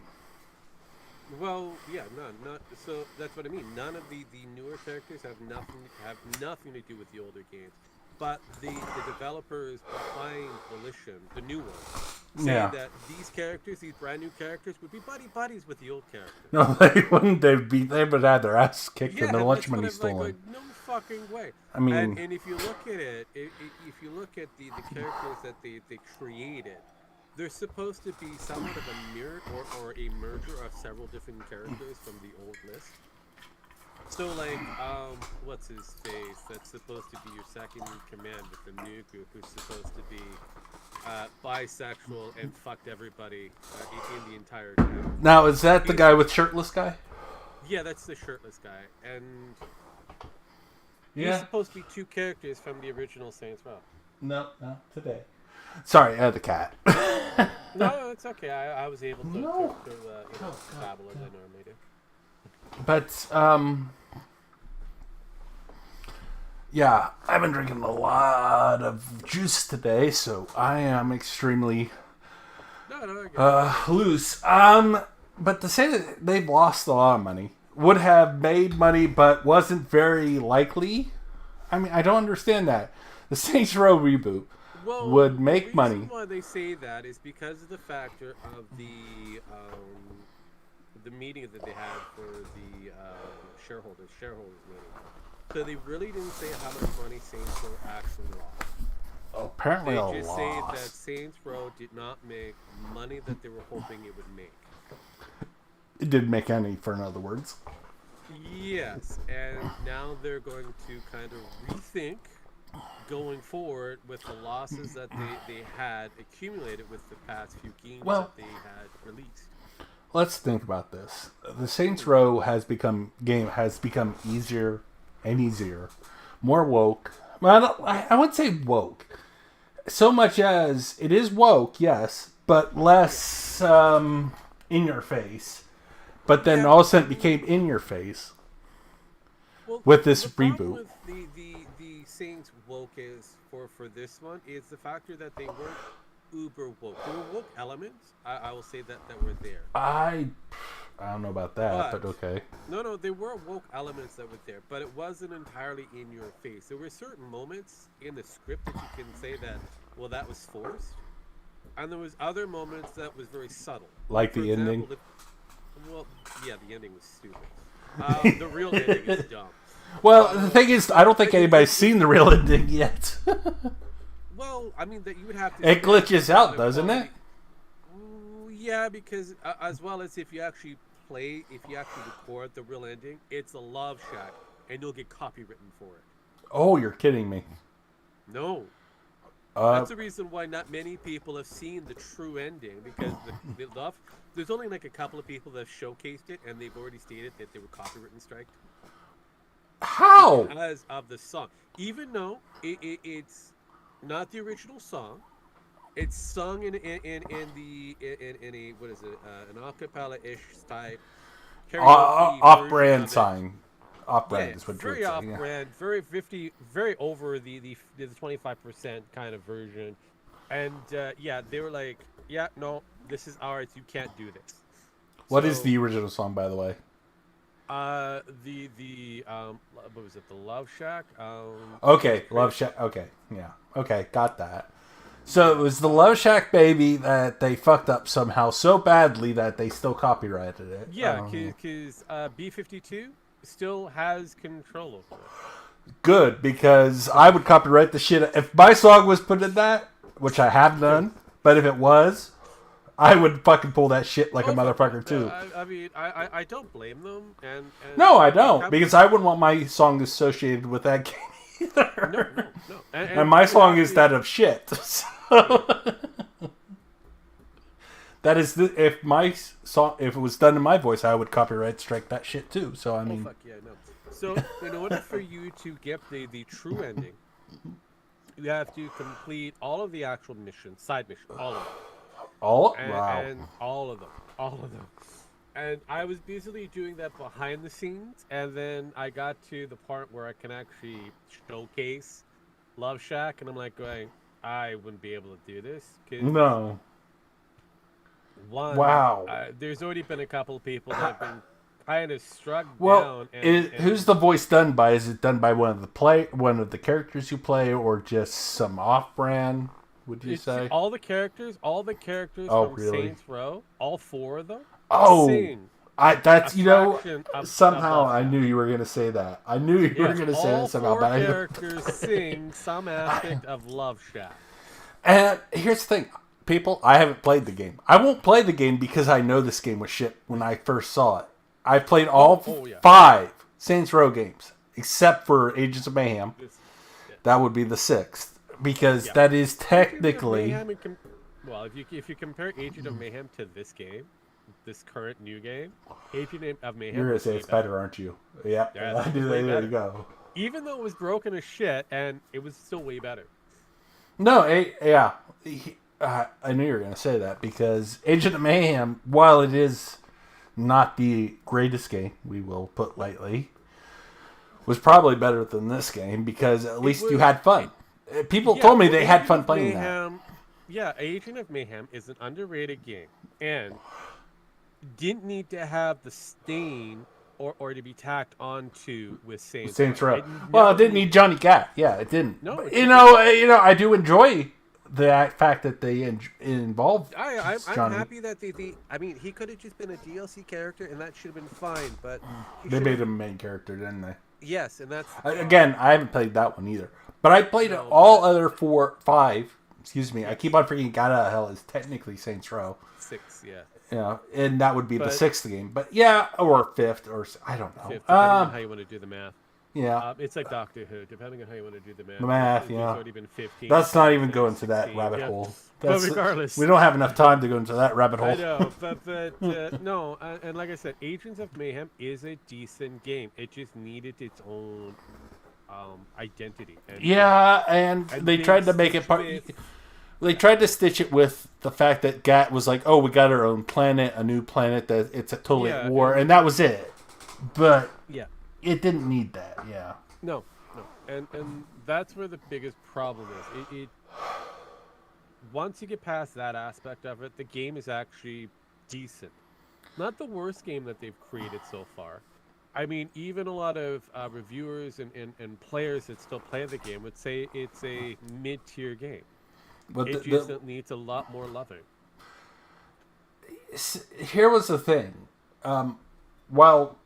Well, yeah, none. So that's what I mean. None of the newer characters have nothing to do with the older games. But the developers behind Volition, the new one, say that these characters, these brand new characters, would be buddies with the old characters. No, they wouldn't. They would have their ass kicked and their lunch money stolen. Like, no fucking way. I mean, and if you look at it, if you look at the characters that they created, they're supposed to be somewhat of a mirror or a merger of several different characters from the old list. So, like, what's his face? That's supposed to be your second in command with the new group, who's supposed to be bisexual and fucked everybody in the entire town. Now, is that the guy with shirtless guy? Yeah, that's the shirtless guy. And yeah, he's supposed to be two characters from the original Saints Row. No, not today. Sorry, I had the cat. No, it's okay. I was able to babble as I normally do. But, yeah, I've been drinking a lot of juice today, so I am extremely loose. But to say that they've lost a lot of money, would have made money, but wasn't very likely. I mean, I don't understand that. The Saints Row reboot would make money. The reason why they say that is because of the factor of the meeting that they had for the shareholders meeting. So they really didn't say how much money Saints Row actually lost. Apparently, they just say that Saints Row did not make money that they were hoping it would make. It didn't make any, for in other words. Yes, and now they're going to kind of rethink going forward with the losses that they had accumulated with the past few games that they had released. Let's think about this. The Saints Row has become easier and easier, more woke. Well, I wouldn't say woke, so much as it is woke, yes, but less in your face. But then all of a sudden it became in your face with this reboot. With the Saints woke is for this one is the factor that they weren't uber woke. There were woke elements, I will say that were there. I don't know about that, but okay. No, there were woke elements that were there, but it wasn't entirely in your face. There were certain moments in the script that you can say that, well, that was forced. And there was other moments that was very subtle. Like the ending? Well, yeah, the ending was stupid. The real ending is dumb. Well, the thing is, I don't think anybody's seen the real ending yet. Well, I mean, that you would have to... It glitches out, doesn't it? Yeah, because as well as if you actually record the real ending, it's a love shack, and you'll get copywritten for it. Oh, you're kidding me. No. That's the reason why not many people have seen the true ending, because the love... There's only like a couple of people that have showcased it, and they've already stated that they were copywritten striked. How? Because of the song. Even though it's not the original song, It's sung in a what is it? An acapella-ish type karaoke version Off-brand of it. sign. Off-brand Yeah, is what you very would say. off-brand, very 50, very over the 25% kind of version. And yeah, they were like, yeah, no, this is ours. You can't do this. What is So, the original song, by the way? what was it? The Love Shack. Okay, Love Shack. Okay, yeah. Okay, got that. So it was the Love Shack Baby that they fucked up somehow so badly that they still copyrighted it. Yeah, because B-52 still has control over it. Good, because I would copyright the shit. If my song was put in that, which I have done, but if it was, I would fucking pull that shit like a motherfucker too. I mean, I don't blame them. And No, I don't, because I wouldn't want my song associated with that game either. No. And my song is that of shit. So that is if my song, if it was done in my voice, I would copyright strike that shit too. So I mean, fuck yeah, no. So in order for you to get the true ending, you have to complete all of the actual missions, side missions, all of them. And all of them. And I was basically doing that behind the scenes, and then I got to the part where I can actually showcase Love Shack, and I'm like going, I wouldn't be able to do this. No. One, Wow. There's already been a couple of people that have been kind of struck Well, down. who's the voice done by? Is it done by one of the characters you play, or just some off-brand? Would you say all the characters Oh, from really? Saints Row, all 4 of them? Oh, sing that's a fraction somehow of I knew you were gonna say that. I knew you were gonna say that somehow. All 4 But characters sing some aspect of Love Shack. And here's the thing, people. I haven't played the game. I won't play the game because I know this game was shit when I first saw it. I played all 5 Saints Row games except for Agents of Mayhem. That would be the 6th because that is technically. Well, if you compare Agent of Mayhem to this game, this current new game, Agent of Mayhem. You're gonna say it's better, aren't you? Yep. Yeah, there you go. Even though it was broken as shit, and it was still way better. No, I knew you were going to say that because Agent of Mayhem, while it is not the greatest game, we will put lightly, was probably better than this game because at least you had fun. People told me they had fun playing that. Yeah, Agent of Mayhem is an underrated game and didn't need to have the stain or to be tacked onto with Saints Row. Well, it didn't need Johnny Gat. Yeah, it didn't. No, but, you know, I do enjoy the fact that they involved. I'm Johnny. happy that I mean, he could have just been a DLC character, and that should have been fine. But they made him a main character, didn't they? Yes, and that's again. I haven't played that one either, but I played other 5. Excuse me. I keep on forgetting. God out of Hell is technically Saints Row. 6, yeah. Yeah, and that would be the 6th game, but yeah, or 5th, or I don't know. 5th, depending on how you want to do the math. Yeah, it's like Doctor Who, depending on how you want to do the math. The math, There's already been 15. That's not even going to that rabbit hole. But regardless, we don't have enough time to go into that rabbit hole. I know, but no, and like I said, Agents of Mayhem is a decent game. It just needed its own identity. And they tried to make it part. They tried to stitch it with the fact that Gat was like, "Oh, we got our own planet, a new planet that it's totally at war," and that was it. But it didn't need that. Yeah. No, and that's where the biggest problem is. It once you get past that aspect of it, the game is actually decent. Not the worst game that they've created so far. I mean, even a lot of reviewers and players that still play the game would say it's a mid-tier game. But it just needs a lot more loving. Here was the thing. While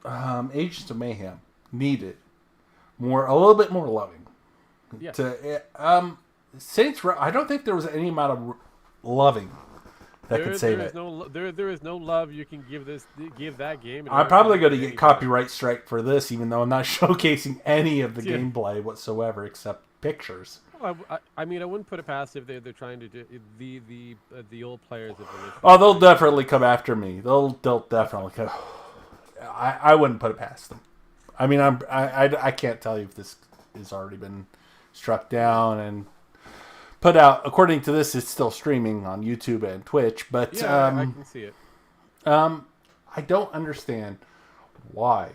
Agents of Mayhem needed a little bit more loving. Yeah. Saints Row, I don't think there was any amount of loving that could save it. There is no love you can give that game. I'm probably going to get copyright strike for this, even though I'm not showcasing any of the gameplay whatsoever except pictures. I mean, I wouldn't put it past if they're trying to do the old players. They'll definitely come after me. They'll definitely come. I wouldn't put it past them. I mean, I can't tell you if this has already been struck down, put out. According to this, it's still streaming on YouTube and Twitch. But Yeah, I can see it. I don't understand why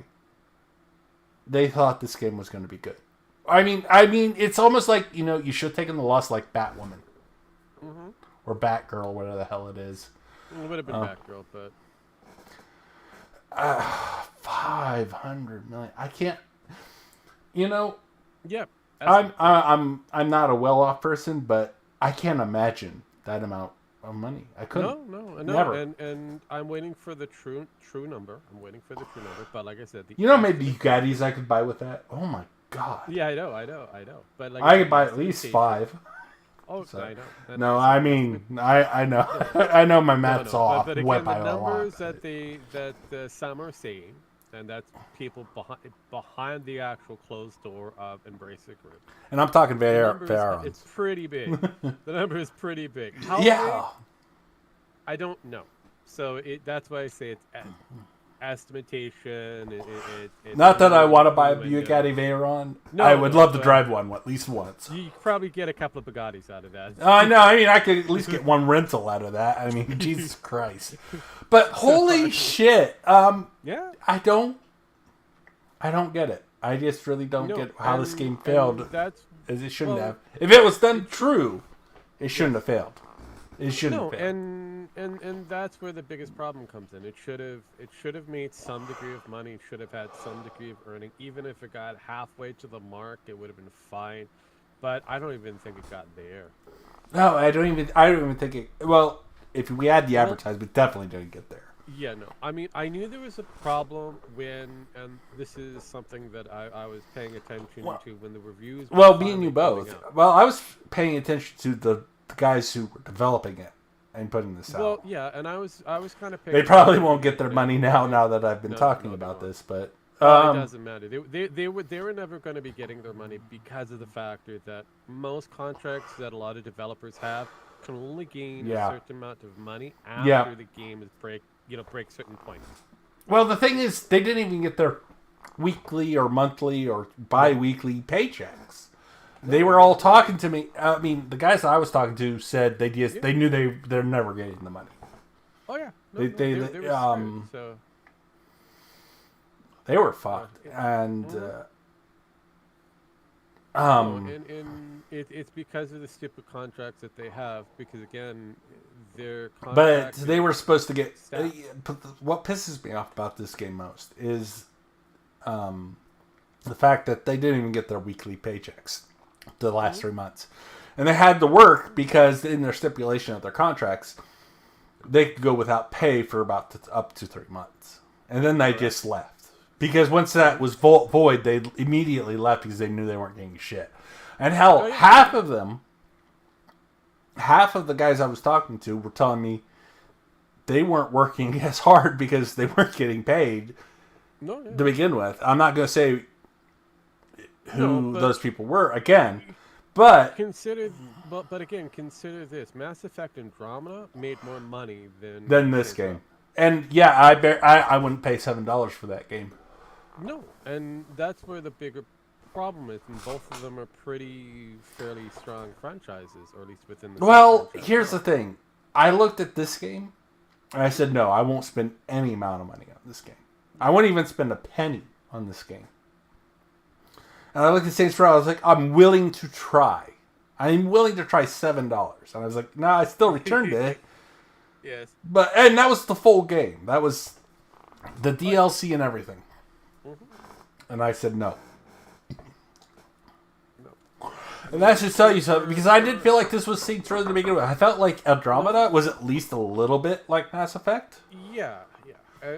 they thought this game was going to be good. I mean, it's almost like, you should have taken the loss like Batwoman. Or Batgirl, whatever the hell it is. It would have been Batgirl, but 500 million. I can't. yeah. I'm not a well-off person, but I can't imagine that amount of money. I couldn't. No. Never. And I'm waiting for the true number. I'm waiting for the true number. But like I said, maybe Bugattis I could buy with that. Oh my god. Yeah, I know. But like I could buy at least 5. Oh, So, I know. And no, I mean, I know, I know my math's off. But What again, by the a lot. numbers that some are saying, and that's people behind the actual closed door of Embracer Group. And I'm talking The number Fairons. it's pretty big. The number is pretty big. How Yeah. big? I don't know. So that's why I say it's estimation. It's Not that I want to buy a window. Bugatti Veyron. No, I would love to but drive one at least once. You could probably get a couple of Bugattis out of that. I know. I mean, I could at least get one rental out of that. I mean, Jesus Christ. But holy shit. Yeah. I don't get it. I just really don't get how this game failed as it shouldn't have. If it was done true, it shouldn't have failed. It shouldn't have failed. And that's where the biggest problem comes in. It should have made some degree of money. It should have had some degree of earning. Even if it got halfway to the mark, it would have been fine. But I don't even think it got there. No, I don't even think it. Well, if we had the advertisement, definitely didn't get there. Yeah, no. I mean, I knew there was a problem and this is something that I was paying attention to when the reviews. Well, me and you finally coming both. out. Well, I was paying attention to the guys who were developing it and putting this out. Well, yeah, and I was kind of. They probably won't get their money now that I've been talking about this, but it doesn't matter. They were never going to be getting their money because of the factor that most contracts that a lot of developers have can only gain a certain amount of money after the game is break certain points. Well, the thing is, they didn't even get their weekly or monthly or bi-weekly paychecks. They were all talking to me. I mean, the guys that I was talking to said they knew they're never getting the money. Oh yeah, They were screwed, so. They were fucked, and and it's because of the stupid contracts that they have. Because again, their but contract they were supposed to get. staff. What pisses me off about this game most is the fact that they didn't even get their weekly paychecks the last 3 months, and they had to work because in their stipulation of their contracts, they could go without pay for about up to 3 months, and then they just left. Because once that was void, they immediately left because they knew they weren't getting shit. And hell, half of the guys I was talking to were telling me they weren't working as hard because they weren't getting paid to begin with. I'm not going to say who those people were again, but again, consider this: Mass Effect Andromeda made more money than this game. And yeah, I wouldn't pay $7 for that game. No, and that's where the bigger problem is, and both of them are fairly strong franchises, or at least within the. Well, here's the thing: I looked at this game, and I said, no, I won't spend any amount of money on this game. I won't even spend a penny on this game. And I looked at Saints Row. I was like, I'm willing to try. I'm willing to try $7, and I was like, no, I still returned it. Yes. And that was the full game. That was the DLC and everything. And I said no. And that should tell you something, because I did feel like this was Saints Row to begin with. I felt like Andromeda was at least a little bit like Mass Effect. Yeah.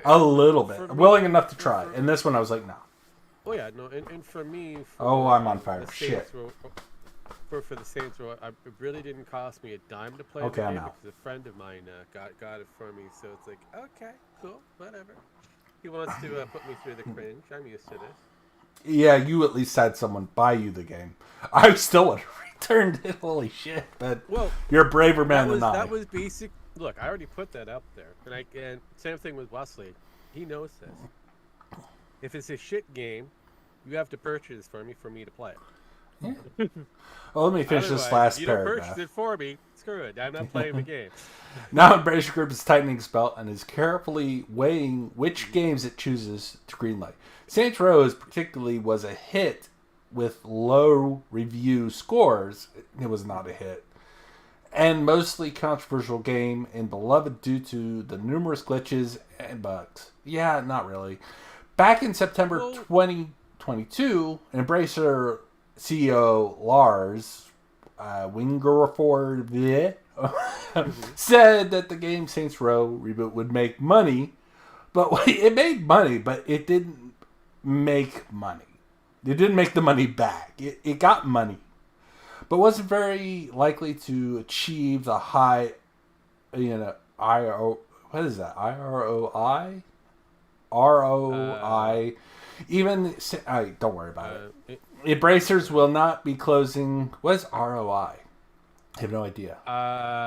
A little bit. Willing enough to try. And this one I was like, no. Oh yeah, no, and for me... I'm on fire. Shit. For the Saints Row, it really didn't cost me a dime to play Okay, the I'm game out. because a friend of mine got it for me, so it's like, okay, cool, whatever. He wants to put me through the cringe. I'm used to this. Yeah, you at least had someone buy you the game. I still would have returned it. Holy shit! But you're a braver man than I. That was basic. Look, I already put that up there, and same thing with Wesley. He knows this. If it's a shit game, you have to purchase for me to play it. Well, let me finish this last you don't paragraph. purchase it for me. Screw it. I'm not playing the game. Now Embracer Group is tightening its belt and is carefully weighing which games it chooses to greenlight. Saints Row particularly was a hit with low review scores. It was not a hit. And mostly controversial game and beloved due to the numerous glitches and bugs. Yeah, not really. Back in September 2022, Embracer CEO Lars Wingerford said that the game Saints Row Reboot would make money, but it made money, but it didn't make money. It didn't make the money back. It got money, but wasn't very likely to achieve the high, what is that? IROI? ROI. Don't worry about it. Embracers will not be closing. What is ROI? I have no idea.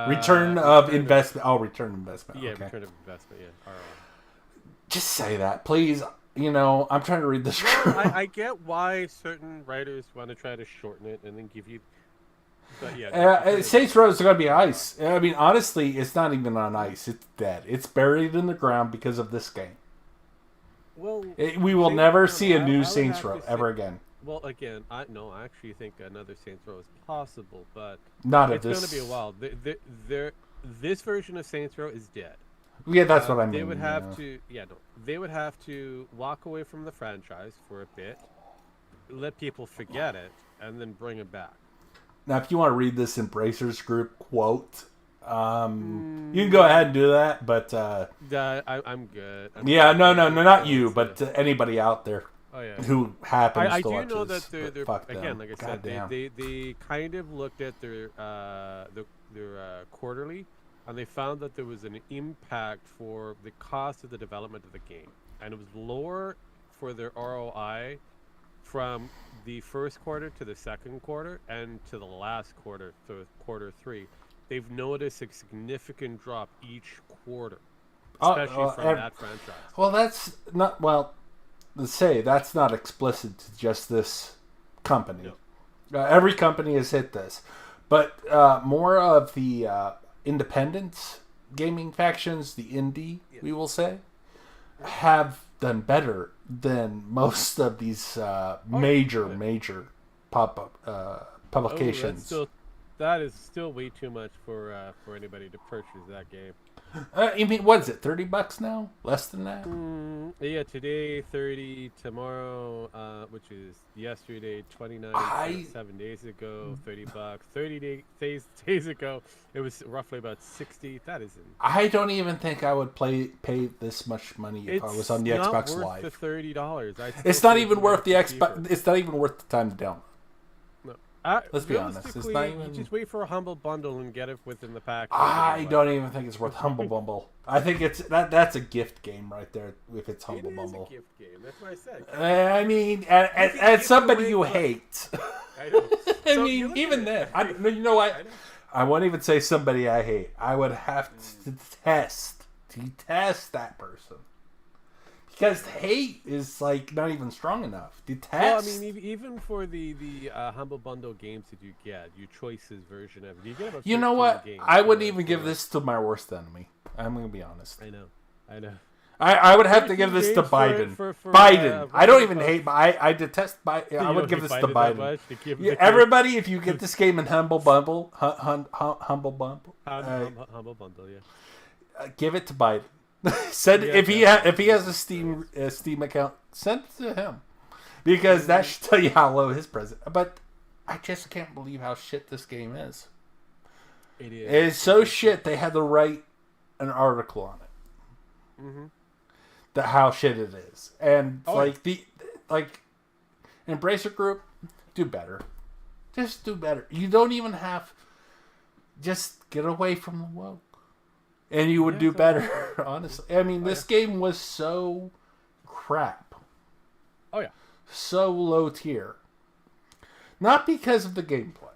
Return of investment. Return of investment. Yeah, okay. return of investment. Yeah, ROI. Just say that, please. I'm trying to read the script. Well, I get why certain writers want to try to shorten it and then give you. But yeah, Saints Row is going to be ice. I mean, honestly, it's not even on ice. It's dead. It's buried in the ground because of this game. Well, We will never see a new Saints Row ever again. Well, again, I actually think another Saints Row is possible, but Not it's of going this. to be a while. This version of Saints Row is dead. Yeah, that's what I mean. They would have to, they would have to walk away from the franchise for a bit, let people forget it, and then bring it back. Now, if you want to read this Embracers Group quote, you can go ahead and do that. But I'm good. Not you, but anybody out there who happens I to do watch know this. that they're Fuck again, them. like I said, they kind of looked at their quarterly, and they found that there was an impact for the cost of the development of the game, and it was lower for their ROI from the first quarter to the second quarter and to the last quarter, to quarter 3. They've noticed a significant drop each quarter, especially from that franchise. Well, that's not Let's say that's not explicit to just this company. No. Every company has hit this, but more of the independent gaming factions, the indie, we will say, have done better than most of these major publications. That is still way too much for anybody to purchase that game. You mean, what is it, $30 now? Less than that? Yeah, today 30, tomorrow, which is yesterday 29, 7 days ago, $30. 30 days ago, it was roughly about 60. That isn't. I don't even think I would pay this much money if I was on the Xbox Live. It's not worth the $30. It's not even worth the Xbox. It's not even worth the time to download. Let's be honest. It's not even. You just wait for a Humble Bundle and get it within the pack. I don't even think it's worth Humble Bumble. I think it's that's a gift game right there. If it's Humble Bumble, it is a gift game. That's what I said. I mean, as somebody you hate. I know. I mean, even then, you know what? I won't even say somebody I hate. I would have to detest that person. Because hate is like not even strong enough. Detest. Well, I mean, even for the Humble Bundle games that you get, your choices version of it, you get about. You know what? I wouldn't even give this to my worst enemy. I'm gonna be honest. I know. I would have to give this to Biden. Biden. I don't even hate. I detest Biden. I would give this to Biden. Everybody, if you get this game in Humble Bundle, Humble Bundle, give it to Biden. If he has a Steam account, send it to him, because that should tell you how low his present. But I just can't believe how shit this game is. It is. It's so shit. They had to write an article on it. Mm-hmm. That how shit it is, and Embracer Group, do better. Just do better. You don't even have. Just get away from the woke. And you would do better, honestly. I mean, this game was so crap. Oh, yeah. So low tier. Not because of the gameplay.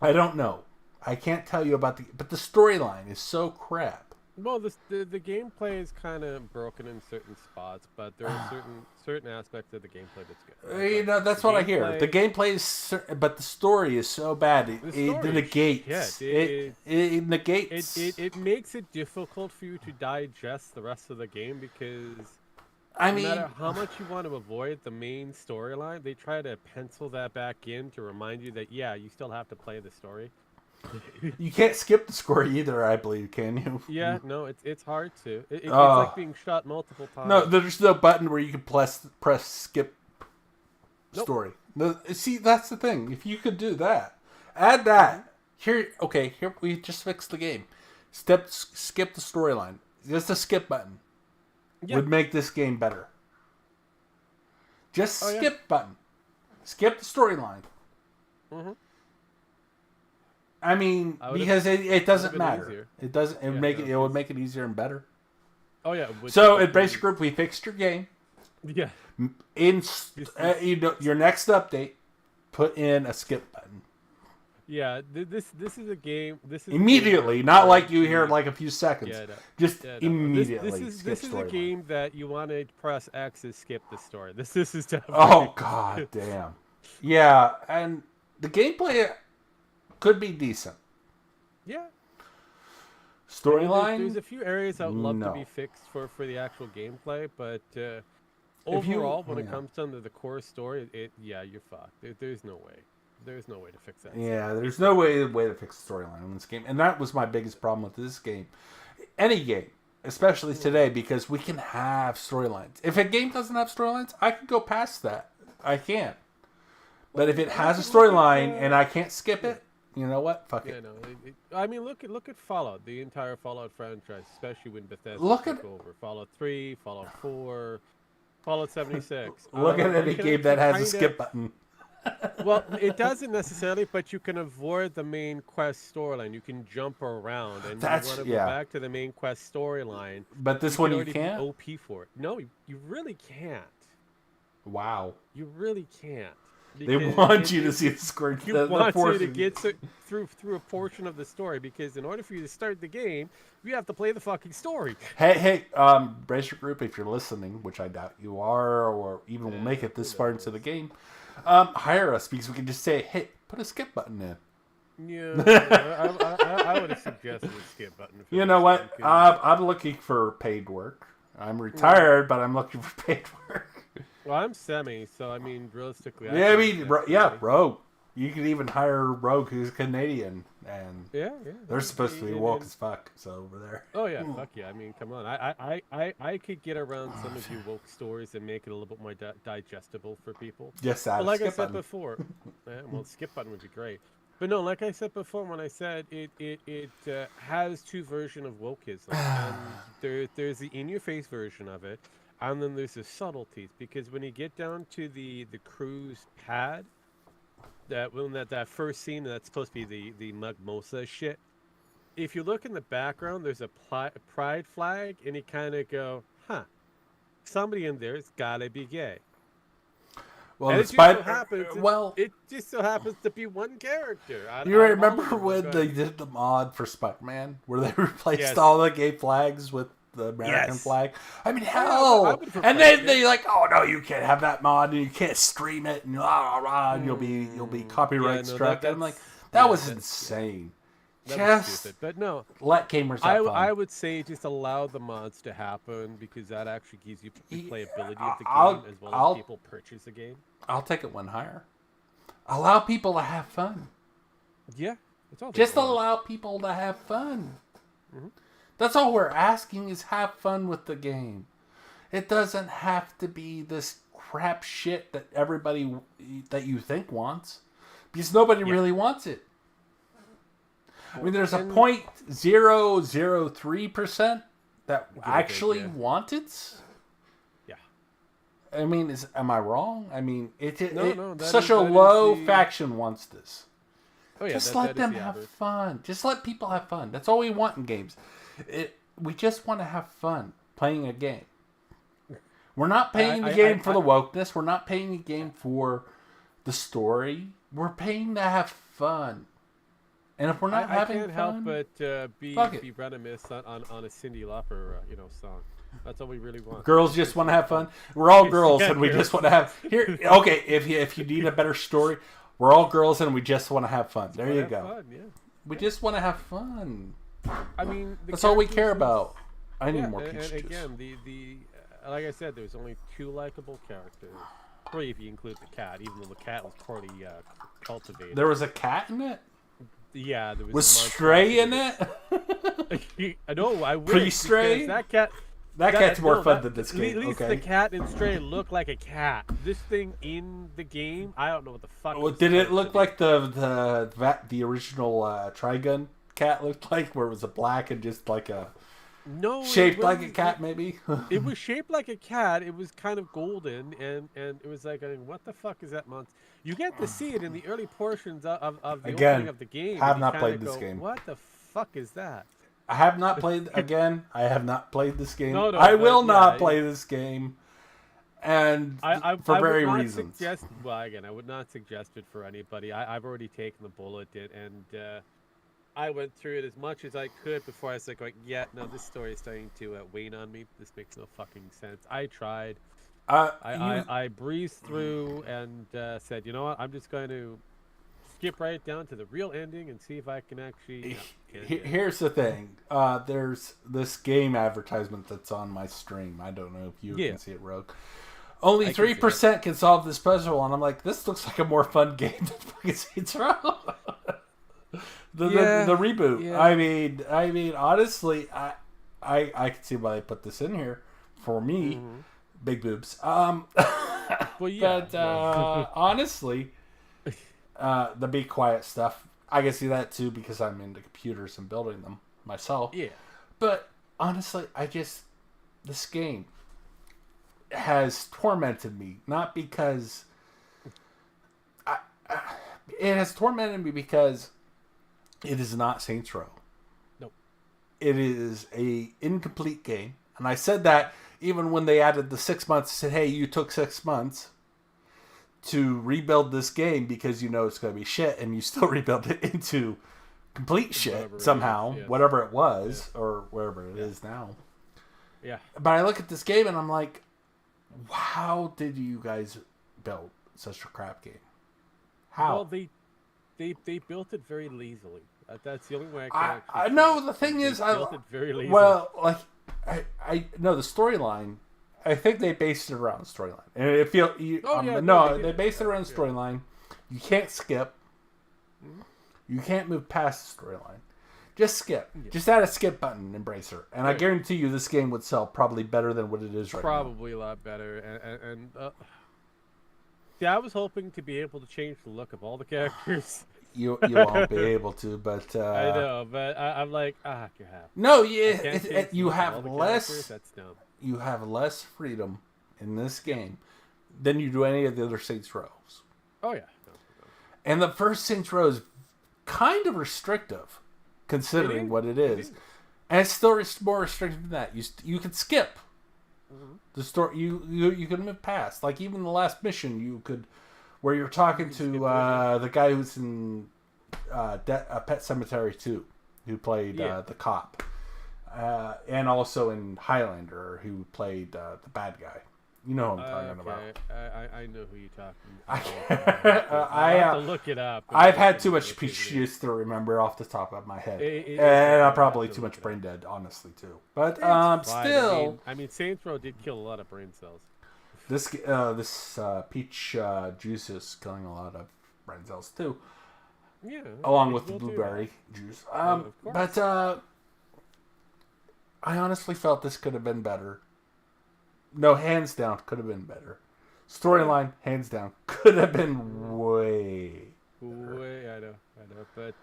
I don't know. I can't tell you about but the storyline is so crap. Well, the gameplay is kind of broken in certain spots, but there are certain aspects of the gameplay that's good. You know, that's The what I hear. The gameplay- gameplay is, but the story is so bad. The It story is negates. shit. It negates. It makes it difficult for you to digest the rest of the game because I no mean, matter how much you want to avoid the main storyline, they try to pencil that back in to remind you that yeah, you still have to play the story. you can't skip the story either. I believe, can you? Yeah, no, it's hard to. It's Oh. like being shot multiple times. No, there's no button where you can press skip Nope. story. No, see, that's the thing. If you could do that, add that. Here, okay, here we just fixed the game. Skip the storyline. Just a skip button Yeah. would make this game better. Just Oh, yeah. skip button. Skip the storyline. Mhm. I mean, I would've- because it doesn't been matter. easier. It doesn't. It Yeah, make no, it. It would make it easier and better. Oh yeah. So at Basic Group, we fixed your game. Yeah. Your next update, put in a skip button Yeah. This is a game. This is immediately. A game Not that like you hear you- it like a few seconds. Yeah, no. Just Yeah, no. immediately. This skip is a storyline. game that you want to press X to skip the story. This is definitely. Oh god damn. Yeah, and the gameplay could be decent. Yeah. Storyline. There's a few areas I would love No. to be fixed for the actual gameplay, but If you- overall, when it yeah. comes down to the core story, you're fucked. There's no way. There's no way to fix that. Yeah, there's no way to fix the storyline in this game, and that was my biggest problem with this game. Any game, especially today, because we can have storylines. If a game doesn't have storylines, I can go past that. I can. But if it has a storyline and I can't skip it, you know what? Fuck Yeah, it. no. I mean, look at Fallout, the entire Fallout franchise, especially when Bethesda Look took at- over. Fallout 3, Fallout 4, Fallout 76. Look at any you can game that has a kinda- skip button. Well, it doesn't necessarily, but you can avoid the main quest storyline. You can jump around, and That's- you want to yeah. go back to the main quest storyline. But this can one you already be can't? OP for it. No, you really can't. Wow. You really can't. They Because want you to see the score. You the want you force to of- get through a portion of the story because in order for you to start the game, you have to play the fucking story. Hey, Brace your Group, if you're listening, which I doubt you are, or even will make it this far into the game, hire us because we can just say, hey, put a skip button in. Yeah, I would have suggested a skip button. For You this know one what? because- I'm looking for paid work. I'm retired, but I'm looking for paid work. Well, I'm semi, so I mean, realistically. Yeah, I can mean, accept yeah, semi. Rogue. You could even hire Rogue, who's Canadian, and Yeah. they're supposed to be And- woke and- as fuck. So over there. Oh yeah, fuck yeah. I mean, come on. I could get around some of you woke stories and make it a little bit more digestible for people. Just But add a like I skip said button. before, well, skip button would be great. But no, like I said before, when I said it has two versions of wokeism, and there's the in-your-face version of it, and then there's the subtleties. Because when you get down to the cruise pad, that first scene that's supposed to be the Mugmosa shit. If you look in the background, there's a pride flag, and you kind of go, huh, somebody in there's gotta be gay. Well, And the it just spider. so happens, well, it just so happens to be one character. you remember when they did the mod for Spider-Man, where they replaced Yes. all the gay flags with the American Yes. flag? I mean, I hell! would've And then replaced they like, oh no, you can't have that mod, and you can't stream it, and rah, rah, and you'll be copyright no, struck. I'm like, that's- that yeah, was that's- insane. That was Just stupid. But no, let gamers have fun. I would say just allow the mods to happen because that actually gives you the Yeah, playability of the game I'll- as well I'll- as people purchase the game. I'll take it one higher. Allow people to have fun. Yeah, that's all. they Just want. allow people to have fun. Mm-hmm. That's all we're asking is have fun with the game. It doesn't have to be this crap shit that everybody that you think wants, because nobody really wants it. I mean, there's a And- 0.003% that a actually bit, yeah. want it. Yeah. I mean, am I wrong? I mean, No, that such is- a that is low the- faction wants this. Oh yeah. Just that let is them the have average. fun. Just let people have fun. That's all we want in games. We just want to have fun playing a game. We're not paying the game for the wokeness. We're not paying the game for the story. We're paying to have fun. And if we're not I having can't fun, help but fuck it. be reminisced on a Cyndi Lauper, song. That's all we really want. girls just want to have fun. We're all girls, Yeah, and we girls. just want to have here. Okay, if you need a better story, we're all girls, and we just want to have fun. There you Have go. fun, yeah. We just want to have fun. I mean, the That's all we care characters- about. I need Yeah, more and peach juice. again, the like I said, there's only 2 likable characters. 3 if you include the cat, even though the cat was poorly cultivated. There was a cat in it. Yeah, there was. Was a Stray in monstrosity. it? I know. I wish. Pre-Stray? because That cat. That cat's more no, fun that- than this At game. least Okay. the cat in Stray looked like a cat. This thing in the game, I don't know what the fuck. Well, was did it supposed look to be. like the original Trigun cat looked like, where it was a black and just like a No, shaped it like a wasn't- cat, maybe? It was shaped like a cat. It was kind of golden, and it was like, what the fuck is that monster? You get to see it in the early portions of the Again, opening of the game. have and you not kinda played this go, game. What the fuck is that? I have not played again. I have not played this game. No, I but will not yeah, play this game, and for I very would not reasons. Suggest, well, again, I would not suggest it for anybody. I've already taken the bullet, and I went through it as much as I could before I was like, yeah, no, this story is starting to wane on me. This makes no fucking sense. I tried. I breezed through and said, you know what? I'm just going to skip right down to the real ending and see if I can actually. Here's the thing. There's this game advertisement that's on my stream. I don't know if you can see it, Rogue. Only 3% can solve this puzzle, and I'm like, this looks like a more fun game than fucking Saints Row. the reboot. Yeah. I mean, honestly, I can see why they put this in here for me. Mm-hmm. Big boobs. Well, yeah. But honestly, the be quiet stuff, I can see that too because I'm into computers and building them myself. Yeah. But honestly, this game has tormented me, not because it has tormented me because it is not Saints Row. Nope. It is a incomplete game, and I said that even when they added the 6 months. I said, "Hey, you took 6 months to rebuild this game because you know it's going to be shit, and you still rebuild it into complete shit somehow, whatever it was or wherever it is now." Yeah. But I look at this game and I'm like, how did you guys build such a crap game? How? Well, they built it very lazily. That's the only way I can. I know the thing is, they built it very lazily. well, like I know the storyline. I think they based it around the storyline, and it feel they based it around the storyline. You can't skip. You can't move past the storyline. Just skip. Yeah. Just add a skip button, Embracer, and I guarantee you this game would sell probably better than what it is right now. Probably a lot better. And I was hoping to be able to change the look of all the characters. You won't be able to, but I know, but I'm like, you have. No, You have less. That's dumb. You have less freedom in this game than you do any of the other Saints Rows. Oh yeah. No. And the first Saints Row is kind of restrictive, considering what it is. And it's still more restrictive than that. You can skip the story. You can move past. Like even the last mission, you could, where you're talking to the guy who's in Pet Sematary 2, who played the cop, and also in Highlander, who played the bad guy. You know who I'm talking about. I know who you're talking about. I have to look it up. I've had too much peach juice to remember off the top of my head. And I'm probably too much brain dead, honestly, too. But still... I mean, Saints Row did kill a lot of brain cells. This peach juice is killing a lot of brain cells, too. Yeah. Along with the blueberry juice. But I honestly felt this could have been better. No, hands down, could have been better. Storyline, hands down, could have been way better. I know, but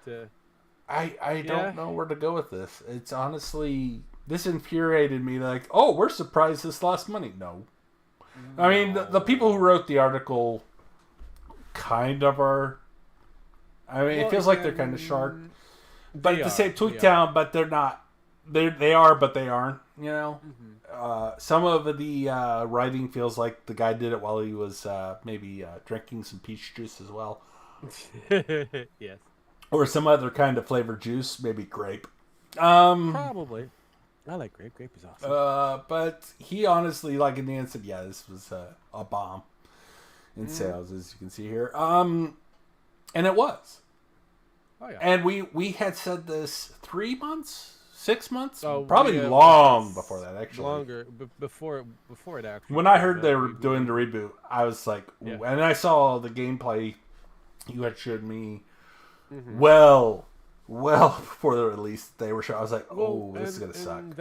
I don't know where to go with this. It's honestly, this infuriated me. Like, oh, we're surprised this lost money. No, I mean the people who wrote the article kind of are. I mean, it feels like they're kind of sharp, but at the same Tweaktown, but they're not. They are, but they aren't. You know. Some of the writing feels like the guy did it while he was maybe drinking some peach juice as well. Yes. or some other kind of flavored juice, maybe grape. Probably. I like grape. Grape is awesome. But he honestly, like in the end, said, "Yeah, this was a bomb in sales, as you can see here." And it was. Oh yeah. And we had said this 3 months, 6 months, Oh, probably yeah, long before that. Actually, Longer before it actually. when I heard they were we- doing the reboot, I was like, Yeah. and I saw the gameplay you had showed me. Mm-hmm. Well before the release, they were showing. I was like, "Oh, this is gonna suck." And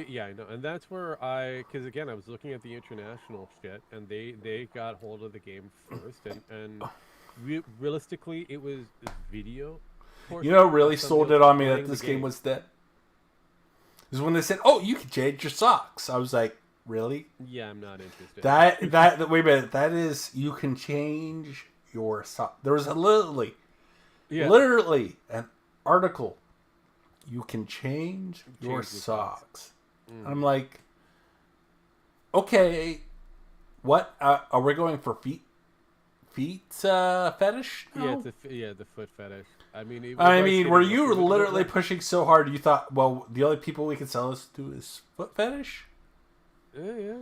yeah, I know, and that's where because again, I was looking at the international shit, and they got hold of the game first, and realistically, it was the video. You know, what really of sold somebody it on me playing that the this game was dead. Is when they said, "Oh, you can change your socks." I was like, "Really?" Yeah, I'm not interested. That wait a minute. That is, you can change your socks. There was literally an article. You can change your socks. I'm like, okay, what are we going for? Feet fetish? No? Yeah, the foot fetish. I mean, Were you literally pushing so hard you thought, well, the only people we can sell this to is foot fetish? Yeah.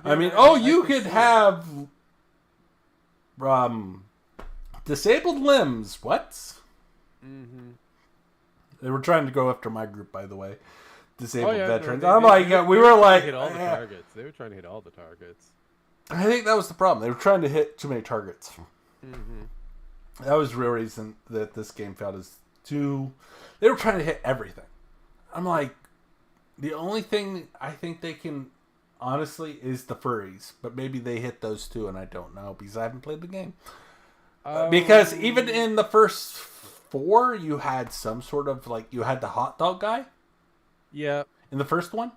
I mean, you could have disabled limbs. What? Mm-hmm. They were trying to go after my group, by the way. Disabled veterans. No, I'm like, we were like, hit all the targets. They were trying to hit all the targets. I think that was the problem. They were trying to hit too many targets. Mm-hmm. That was the real reason that this game failed. They were trying to hit everything. I'm like, the only thing I think they can, honestly, is the furries. But maybe they hit those too, and I don't know because I haven't played the game. Because even in the first 4, you had some sort of you had the hot dog guy. Yeah. In the first one.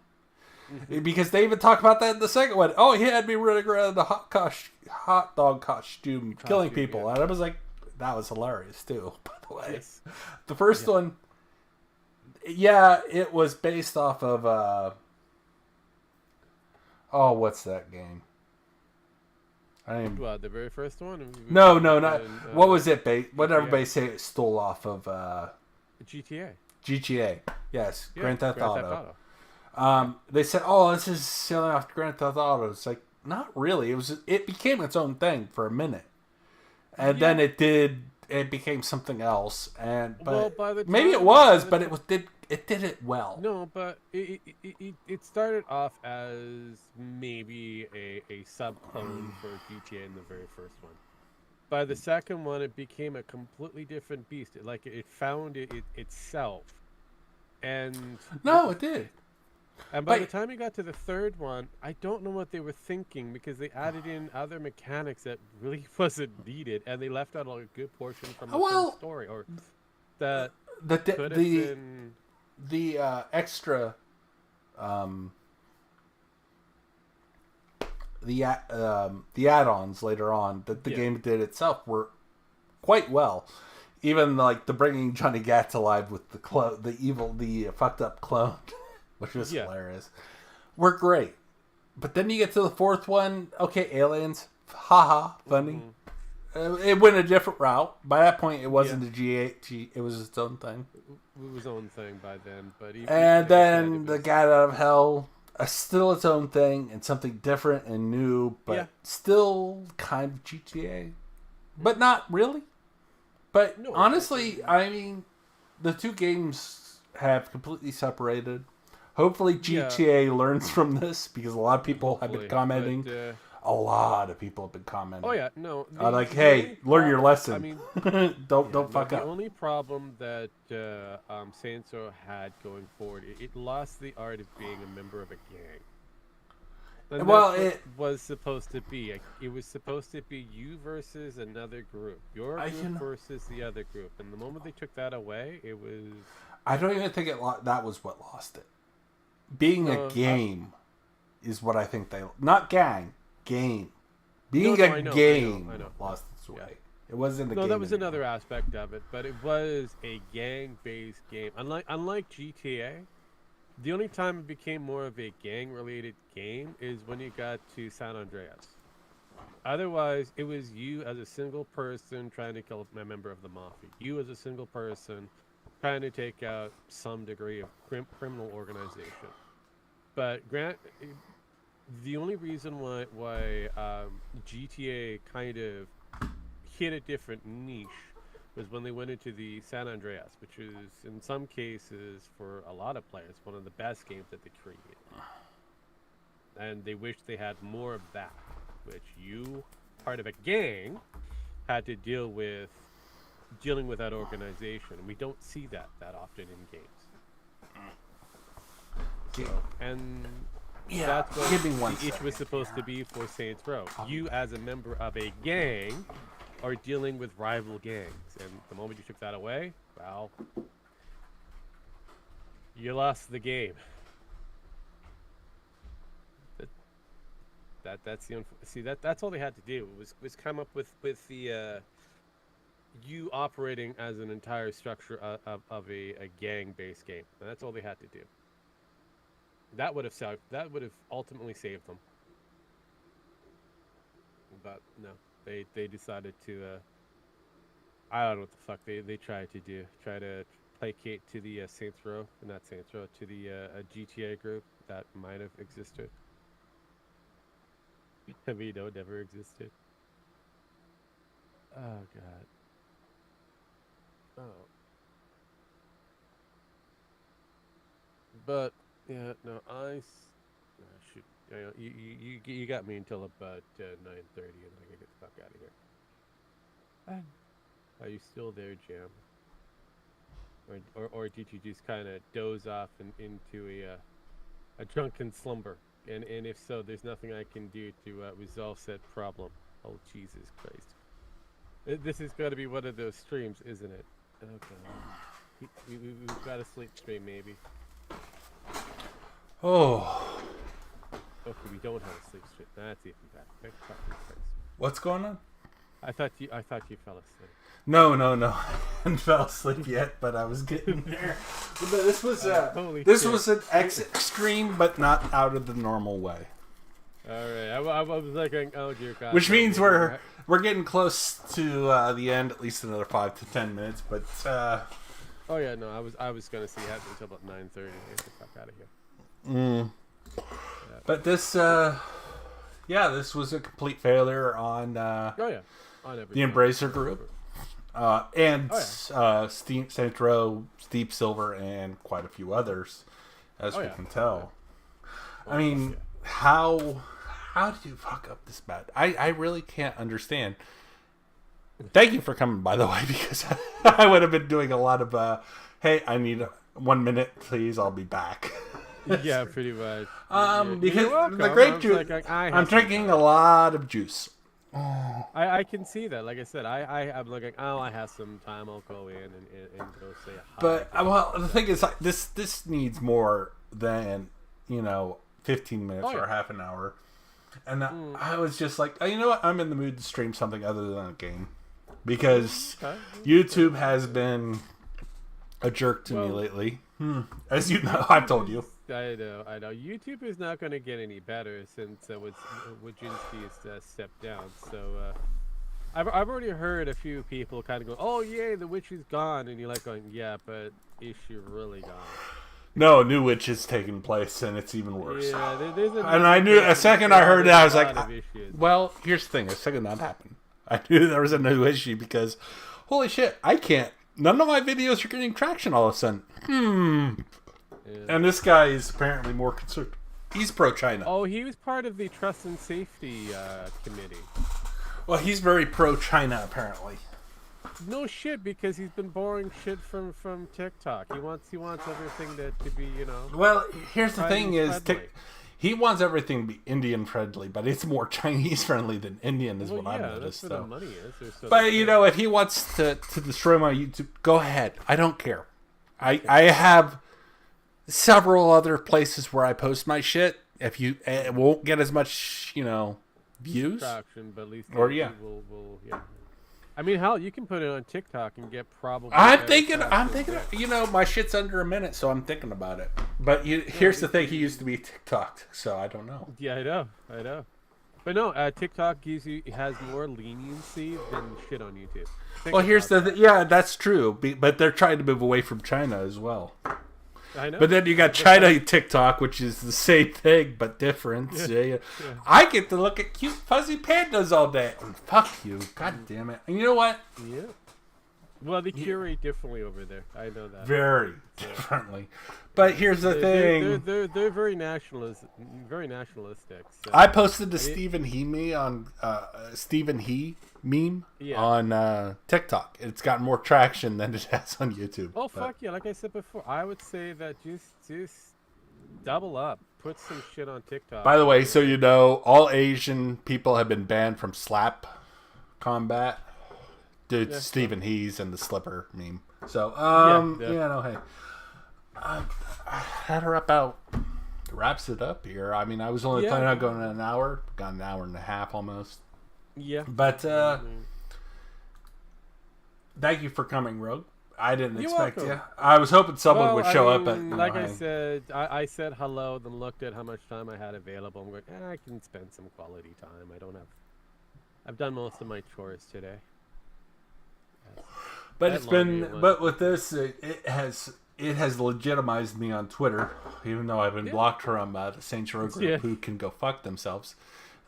Because they even talk about that in the second one. Oh, he had me running around in the hot dog costume killing people. Yeah. And I was like, that was hilarious too, by the way. Yes. The first one, it was based off of, what's that game? Well, the very first one? No, not. What was it based? What did everybody say it stole off of? GTA. GTA. Yes, Yeah, Grand Theft Auto. They said, "Oh, this is selling off Grand Theft Auto." It's like, not really. It became its own thing for a minute, and then it became something else. But maybe it was, but it did it well. No, but it started off as maybe a sub clone for GTA in the very first one. By the second one, it became a completely different beast. It found itself, and it did. And by the time you got to the third one, I don't know what they were thinking because they added in other mechanics that really wasn't needed, and they left out a good portion from the first story, or that could have been the extra, the add-ons later on that the game did itself were quite well. Even the bringing Johnny Gat to life with the fucked up clone. Which was hilarious. We're great. But then you get to the fourth one. Okay, aliens. Haha, funny. It went a different route. By that point, it wasn't a G8. It was its own thing. It was its own thing by then. Then the Gat Out of Hell, still its own thing and something different and new, but still kind of GTA. But not really. But honestly, I mean, the two games have completely separated. Hopefully GTA learns from this because a lot of people have been commenting. A lot of people have been commenting. Oh yeah, no. Hey, learn your lesson. I mean, don't fuck up. The only problem that Saints Row had going forward, it lost the art of being a member of a gang. And it was supposed to be. It was supposed to be you versus another group. Your group versus the other group. And the moment they took that away, it was... I don't even think that was what lost it. Being a game is what I think they... Not gang. Game. Being a game lost its way. Yeah. It wasn't the game. No, that was anymore. another aspect of it. But it was a gang-based game. Unlike GTA... The only time it became more of a gang-related game is when you got to San Andreas. Otherwise, it was you as a single person trying to kill a member of the mafia. You as a single person trying to take out some degree of criminal organization. But the only reason why GTA kind of hit a different niche was when they went into the San Andreas, which is in some cases for a lot of players one of the best games that they created. And they wished they had more of that, which you, part of a gang, had to dealing with that organization, and we don't see that often in games. So, and Yeah, that's what give me one the itch second was supposed to be for Saints Row. You, as a member of a gang, are dealing with rival gangs, and the moment you took that away, well, you lost the game. That's all they had to do was come up with the you operating as an entire structure of a gang based game. And that's all they had to do. That would have ultimately saved them. But no, they decided to I don't know what the fuck they tried to do. Try to placate to the Saints Row, not Saints Row, to the GTA group that might have existed. I mean, no, never existed. Oh god. Oh. But yeah, no, shoot. You got me until about 9:30, and I gotta get the fuck out of here. Are you still there, Jam? Or did you just kind of doze off into a drunken slumber? And if so, there's nothing I can do to resolve said problem. Oh, Jesus Christ. This is got to be one of those streams, isn't it? Okay. We've got a sleep stream, maybe. Oh. Okay, we don't have a sleep stream. That's even better. What's going on? I thought you fell asleep. No. I hadn't fell asleep yet, but I was getting there. But this was an extreme, but not out of the normal way. All right, I was like, oh dear God. Which means we're getting close to the end, at least another 5 to 10 minutes. But oh yeah, no, I was gonna see that until about 9:30. Get the fuck out of here. Yeah. But this, this was a complete failure on on the Embracer Group. And Saints Row, Steve Silver, and quite a few others, as we can tell. I mean, how do you fuck up this bad? I really can't understand. Thank you for coming, by the way, because I would have been doing a lot of, hey, I need 1 minute, please, I'll be back. Yeah, pretty much. Because the grape juice, I'm drinking a lot of juice. I can see that. Like I said, I'm looking. Oh, I have some time. I'll go in and go say hi. But the thing is, like, this needs more than 15 minutes or half an hour. And I was just like, you know what? I'm in the mood to stream something other than a game, because YouTube has been a jerk to me lately. As you know, I've told you. I know. YouTube is not going to get any better since Wojcinski's stepped down. So I've already heard a few people kind of go, "Oh yay, the witch is gone," and you're like going, "Yeah, but is she really gone?" No, new witch is taking place, and it's even worse. Yeah, there's and I knew a second I heard it, I was like, "Well, here's the thing. A second that happened, I knew there was a new issue because, holy shit, I can't. None of my videos are getting traction all of a sudden. Yeah. And this guy is apparently more concerned. He's pro-China. Oh, he was part of the Trust and Safety Committee. Well, he's very pro-China, apparently. No shit, because he's been borrowing shit from TikTok. He wants everything to be, Well, here's the thing is, he wants everything to be Indian friendly, but it's more Chinese friendly than Indian, is what I've noticed. That's where the money is. But if he wants to destroy my YouTube, go ahead. I don't care. I have several other places where I post my shit. It won't get as much, views. Traction, but at least will. I mean, hell, you can put it on TikTok and get probably. I'm thinking. My shit's under a minute, so I'm thinking about it. But here's the thing: he used to be TikTok, so I don't know. Yeah, I know. But no, TikTok has more leniency than shit on YouTube. Think Well, here's about the yeah, that's true. But they're trying to move away from China as well. that. I know. But then you got China TikTok, which is the same thing but different. Yeah. I get to look at cute fuzzy pandas all day. Fuck you, god damn it! And you know what? Yeah. Well, they curate differently over there. I know that. Very differently. But here's the thing. They're very nationalistic. So. I posted the Stephen He meme on Stephen He meme on TikTok. It's gotten more traction than it has on YouTube. Oh fuck yeah! Like I said before, I would say that just double up. Put some shit on TikTok. By the way, so you know, all Asian people have been banned from slap combat. Dude, Stephen He's and the slipper meme. So, hey. That wraps it up here. I mean, I was only planning on going an hour. Got an hour and a half almost. Yeah. But, thank you for coming, Rogue. I didn't expect you. I was hoping someone would show up. At, like I said, I said hello, then looked at how much time I had available. I'm going, I can spend some quality time. I've done most of my chores today. But it's been, but with this, it has legitimized me on Twitter, even though I've been blocked from the Saints Row group who can go fuck themselves.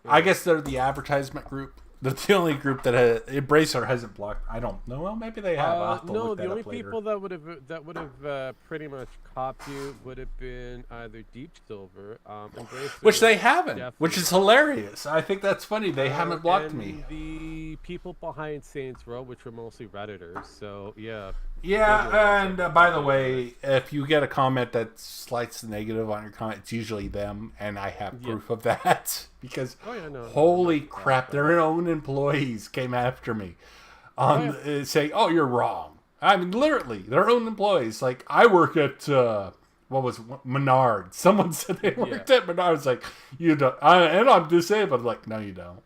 Yeah. I guess they're the advertisement group. They're the only group that Embracer hasn't blocked. I don't know. Well, maybe they have. I'll have to look that the only up later. people that would have pretty much copped you would have been either Deep Silver, Embracer, which they haven't, definitely. Which is hilarious. I think that's funny. They haven't blocked me. The people behind Saints Row, which were mostly Redditors. So yeah. Yeah, and by the way, if you get a comment that slights negative on your comment, it's usually them, and I have proof of that because holy crap, their own employees came after me on saying, "Oh, you're wrong." I mean, literally, their own employees. Like, I work at Menard. Someone said they worked at Menard. It's like, you don't, and I'm disabled. Like, no, you don't.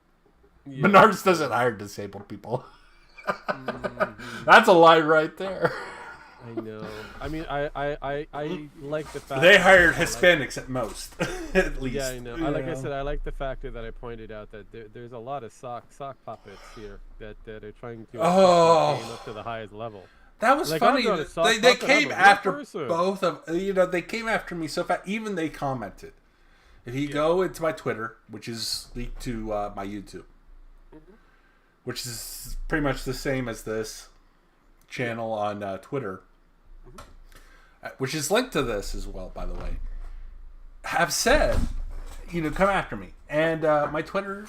Yeah. Menards doesn't hire disabled people. That's a lie right there. I know. I mean, I like the fact they hired Hispanics at most, at least. Yeah, I know. Like I said, I like the factor that I pointed out that there's a lot of sock puppets here that are trying to game up to the highest level. That was funny. They came after both of they came after me so fast. Even they commented. If you go into my Twitter, which is linked to my YouTube. Which is pretty much the same as this channel on Twitter, which is linked to this as well, by the way, have said, come after me. And my Twitter,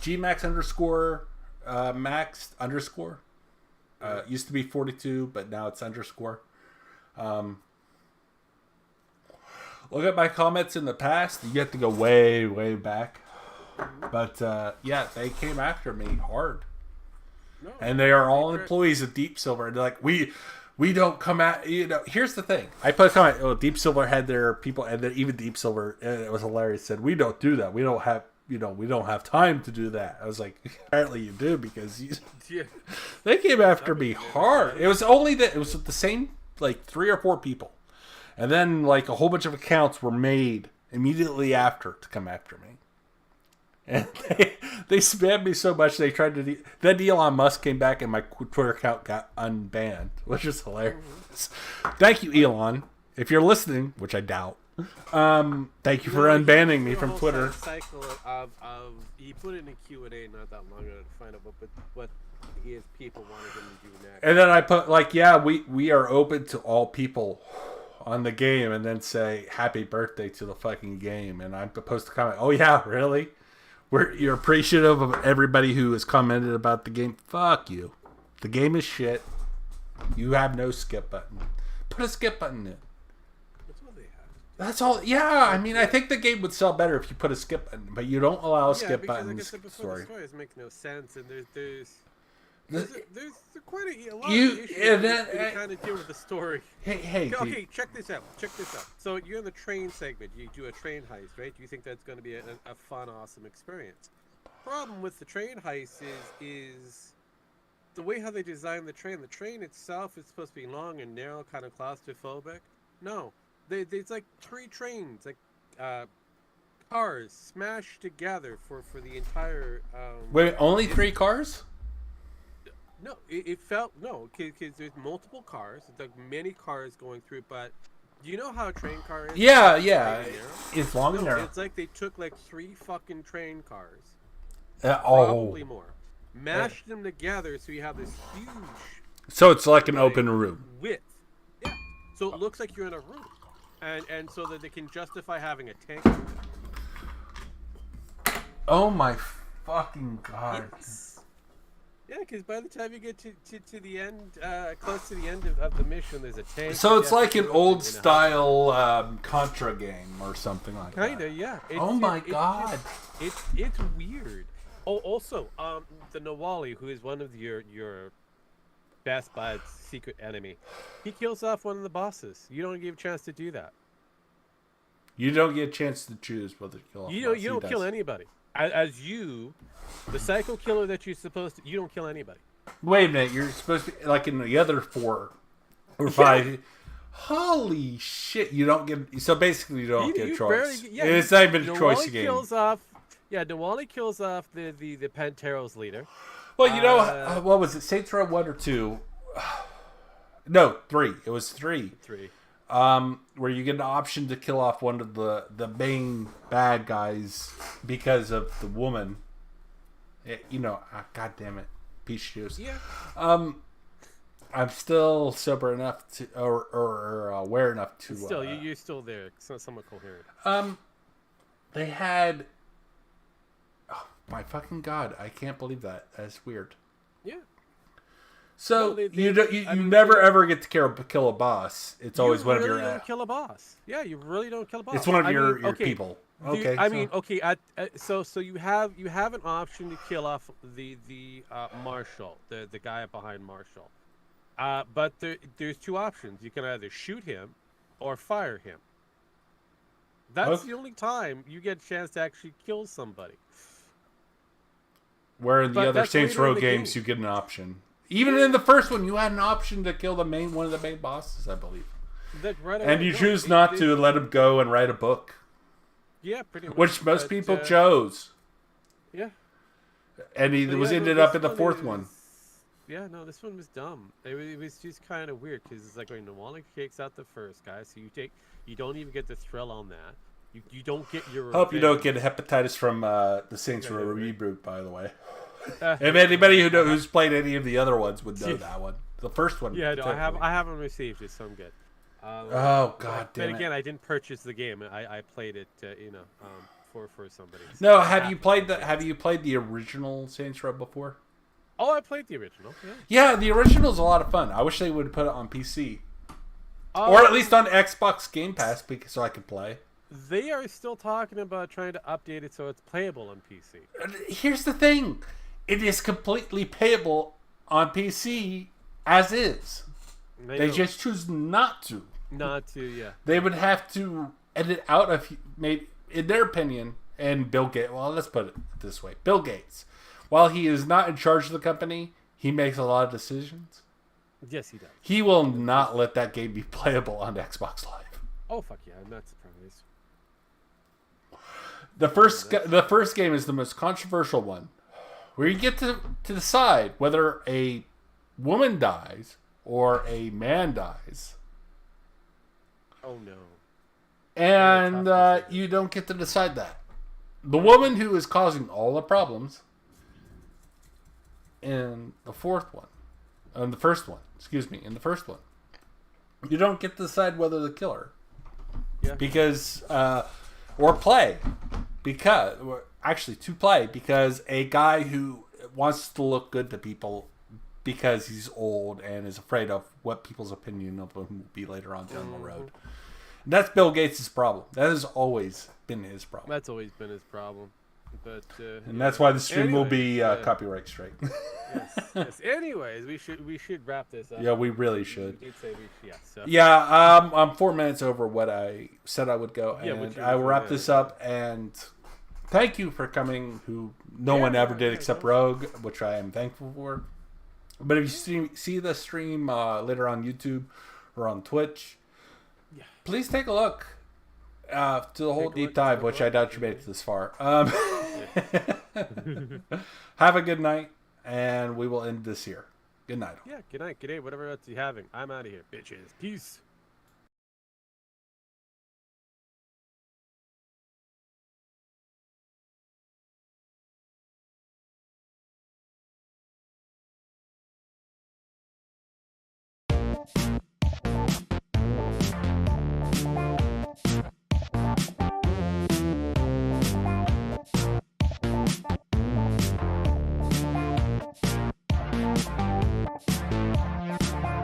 gmax_, max_, used to be 42, but now it's underscore. Look at my comments in the past. You have to go way, way back. But, they came after me hard. No, and they are all employees of Deep Silver. And they're like, we don't come at, here's the thing. I put a comment, Deep Silver had their people, and then even Deep Silver, and it was hilarious, said, we don't do that. We don't have time to do that. I was like, apparently you do, because they came after me hard. It was the same, like, 3 or 4 people. And then, like, a whole bunch of accounts were made immediately after to come after me. And they spammed me so much they tried to. Then Elon Musk came back and my Twitter account got unbanned, which is hilarious. Thank you, Elon, if you're listening, which I doubt. Thank you for unbanning me from Twitter. Cycle of he put it in a Q&A not that long ago to find out what his people wanted him to do next. And then I put we are open to all people on the game, and then say happy birthday to the fucking game, and I'm supposed to comment, oh yeah, really? You're appreciative of everybody who has commented about the game. Fuck you. The game is shit. You have no skip button. Put a skip button in. That's what they have. That's all. Yeah, I mean, I think the game would sell better if you put a skip button, but you don't allow skip buttons. Like I said before, the stories make no sense, and there's quite a lot of issues that kind of deal with the story. Hey, okay, check this out. So you're in the train segment. You do a train heist, right? Do you think that's going to be a fun, awesome experience? Problem with the train heist is the way how they design the train. The train itself is supposed to be long and narrow, kind of claustrophobic. No, it's like 3 trains, like cars smashed together for the entire. Wait, only 3 cars? No, it felt no, because there's multiple cars. It's like many cars going through. But do you know how a train car is? Yeah, It's yeah. straight and narrow? It's long and No, narrow. it's like they took like 3 fucking train cars, Oh. probably more, mashed them together so you have this huge So it's like an open room. width. Yeah, so it looks like you're in a room, and so that they can justify having a tank. Oh my fucking god. Yeah, because by the time you get to the end, close to the end of the mission, there's a tank. So it's you have like to an go old in a house. style Contra game or something like that. Kinda, yeah. Oh my god. It's weird. Oh, also, the Nawali, who is one of your best bud's secret enemy, he kills off one of the bosses. You don't give a chance to do that. You don't get a chance to choose whether to kill off. You don't kill anybody. As you, the psycho killer that you're supposed to, you don't kill anybody. Wait a minute, you're supposed to be like in the other 4 or 5. Holy shit! You don't get. So basically, you don't get a choice. It's not even a choice game. Nawali kills off the Panteros leader. Well, you know, what was it? Saints Row 1 or 2? No, 3. It was 3. 3. Where you get an option to kill off one of the main bad guys because of the woman. You know, god damn it, peach juice. Yeah. I'm still sober enough to, or aware enough to. Still, you're still there. It's not somewhat coherent. They had. Oh my fucking god! I can't believe that. That's weird. Yeah. So No, you never ever get to kill a boss. It's always you one of really your. don't kill a boss. Yeah, you really don't kill a boss. It's one of your okay, people. dude, Okay. So you have an option to kill off the Marshall, the guy behind Marshall. But there's 2 options. You can either shoot him or fire him. That's the only time you get a chance to actually kill somebody. Where in the But other that's Saints later in Row the games game. you get an option. Even in the first one, you had an option to kill one of the main bosses, I believe. And you choose not to let him go and write a book, Yeah, pretty much. which most But, people chose. Yeah. And he But was yeah, ended this up in the 4th is- one. Yeah, no, this one was dumb. It was just kind of weird because it's like when Nawali takes out the first guy, so you don't even get the thrill on that. You don't get your. Hope you don't revenge. get hepatitis from the Saints Row Reboot, by the way. Uh, If anybody who's played any of the other ones would know that one. The first one. Yeah, no, particularly. I haven't received it, so I'm good. Oh god But damn again, it! I didn't purchase the game. I played it, for somebody. So No, I have you to played play the it. Have you played the original Saints Row before? Oh, I played the original. Yeah. Yeah, the original's a lot of fun. I wish they would put it on PC. Or at least on Xbox Game Pass so I could play. They are still talking about trying to update it so it's playable on PC. Here's the thing. It is completely payable on PC as is. They know. just choose not to. Not to, yeah. They would have to edit out maybe, in their opinion, and Bill Gates, well, let's put it this way. Bill Gates, while he is not in charge of the company, he makes a lot of decisions. Yes, he does. He will not let that game be playable on Xbox Live. Oh, fuck yeah, I'm not surprised. The first game is the most controversial one, where you get to decide whether a woman dies or a man dies. Oh, no. And you don't get to decide that. The woman who is causing all the problems in the first one, in the first one, you don't get to decide whether to kill her. Yeah. Because, or play. Because a guy who wants to look good to people because he's old and is afraid of what people's opinion of him will be later on down the road. And that's Bill Gates' problem. That has always been his problem. That's always been his problem. But And that's why the stream will be Anyways, copyright straight. yes. Anyways, we should wrap this up. Yeah, we really should. We did say we should. So. Yeah, I'm 4 minutes over what I said I would go, Yeah, and which I will was wrap good. this up. And thank you for coming. Who no one ever did except Rogue, which I am thankful for. But if you see the stream later on YouTube or on Twitch, please take a look. To the whole Take a deep look, dive, take a which I look. doubt you made it this far. Have a good night, and we will end this here. Good night. Yeah, good night, good day, whatever else you having. I'm out of here, bitches. Peace.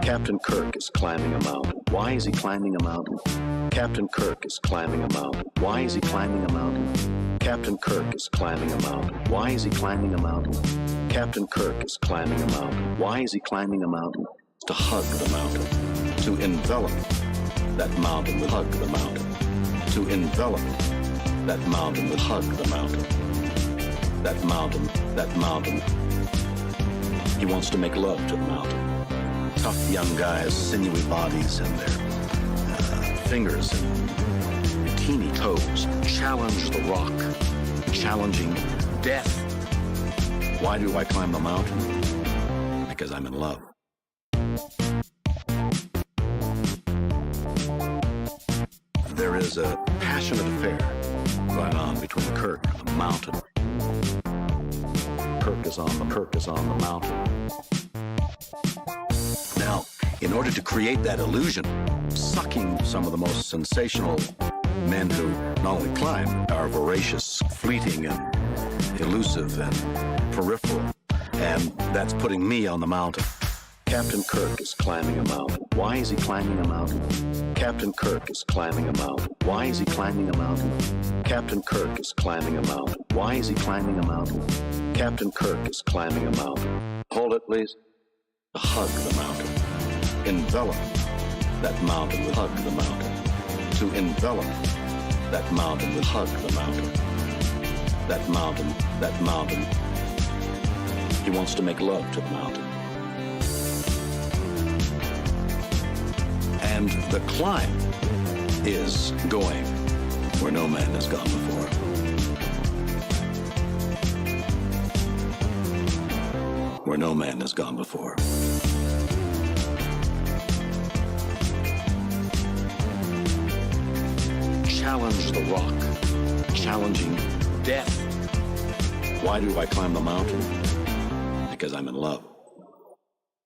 Captain Kirk is climbing a mountain. Why is he climbing a mountain? Captain Kirk is climbing a mountain. Why is he climbing a mountain? Captain Kirk is climbing a mountain. Why is he climbing a mountain? Captain Kirk is climbing a mountain. Why is he climbing a mountain? To hug the mountain. To envelop that mountain with hug the mountain. To envelop that mountain with hug the mountain. That mountain. He wants to make love to the mountain. Tough young guys, sinewy bodies, and their fingers and bikini toes challenge the rock, challenging death. Why do I climb the mountain? Because I'm in love. There is a passionate affair going on between Kirk and the mountain. Kirk is on the mountain. Now, in order to create that illusion, sucking some of the most sensational men who not only climb, are voracious, fleeting, and elusive, and peripheral, and that's putting me on the mountain. Captain Kirk is climbing a mountain. Why is he climbing a mountain? Captain Kirk is climbing a mountain. Why is he climbing a mountain? Captain Kirk is climbing a mountain. Why is he climbing a mountain? Captain Kirk is climbing a mountain. Hold it, please. Hug the mountain. Envelop that mountain with hug the mountain. To envelop that mountain with hug the mountain. That mountain. He wants to make love to the mountain. And the climb is going where no man has gone before. Where no man has gone before. Challenge the rock, challenging death. Why do I climb the mountain? Because I'm in love.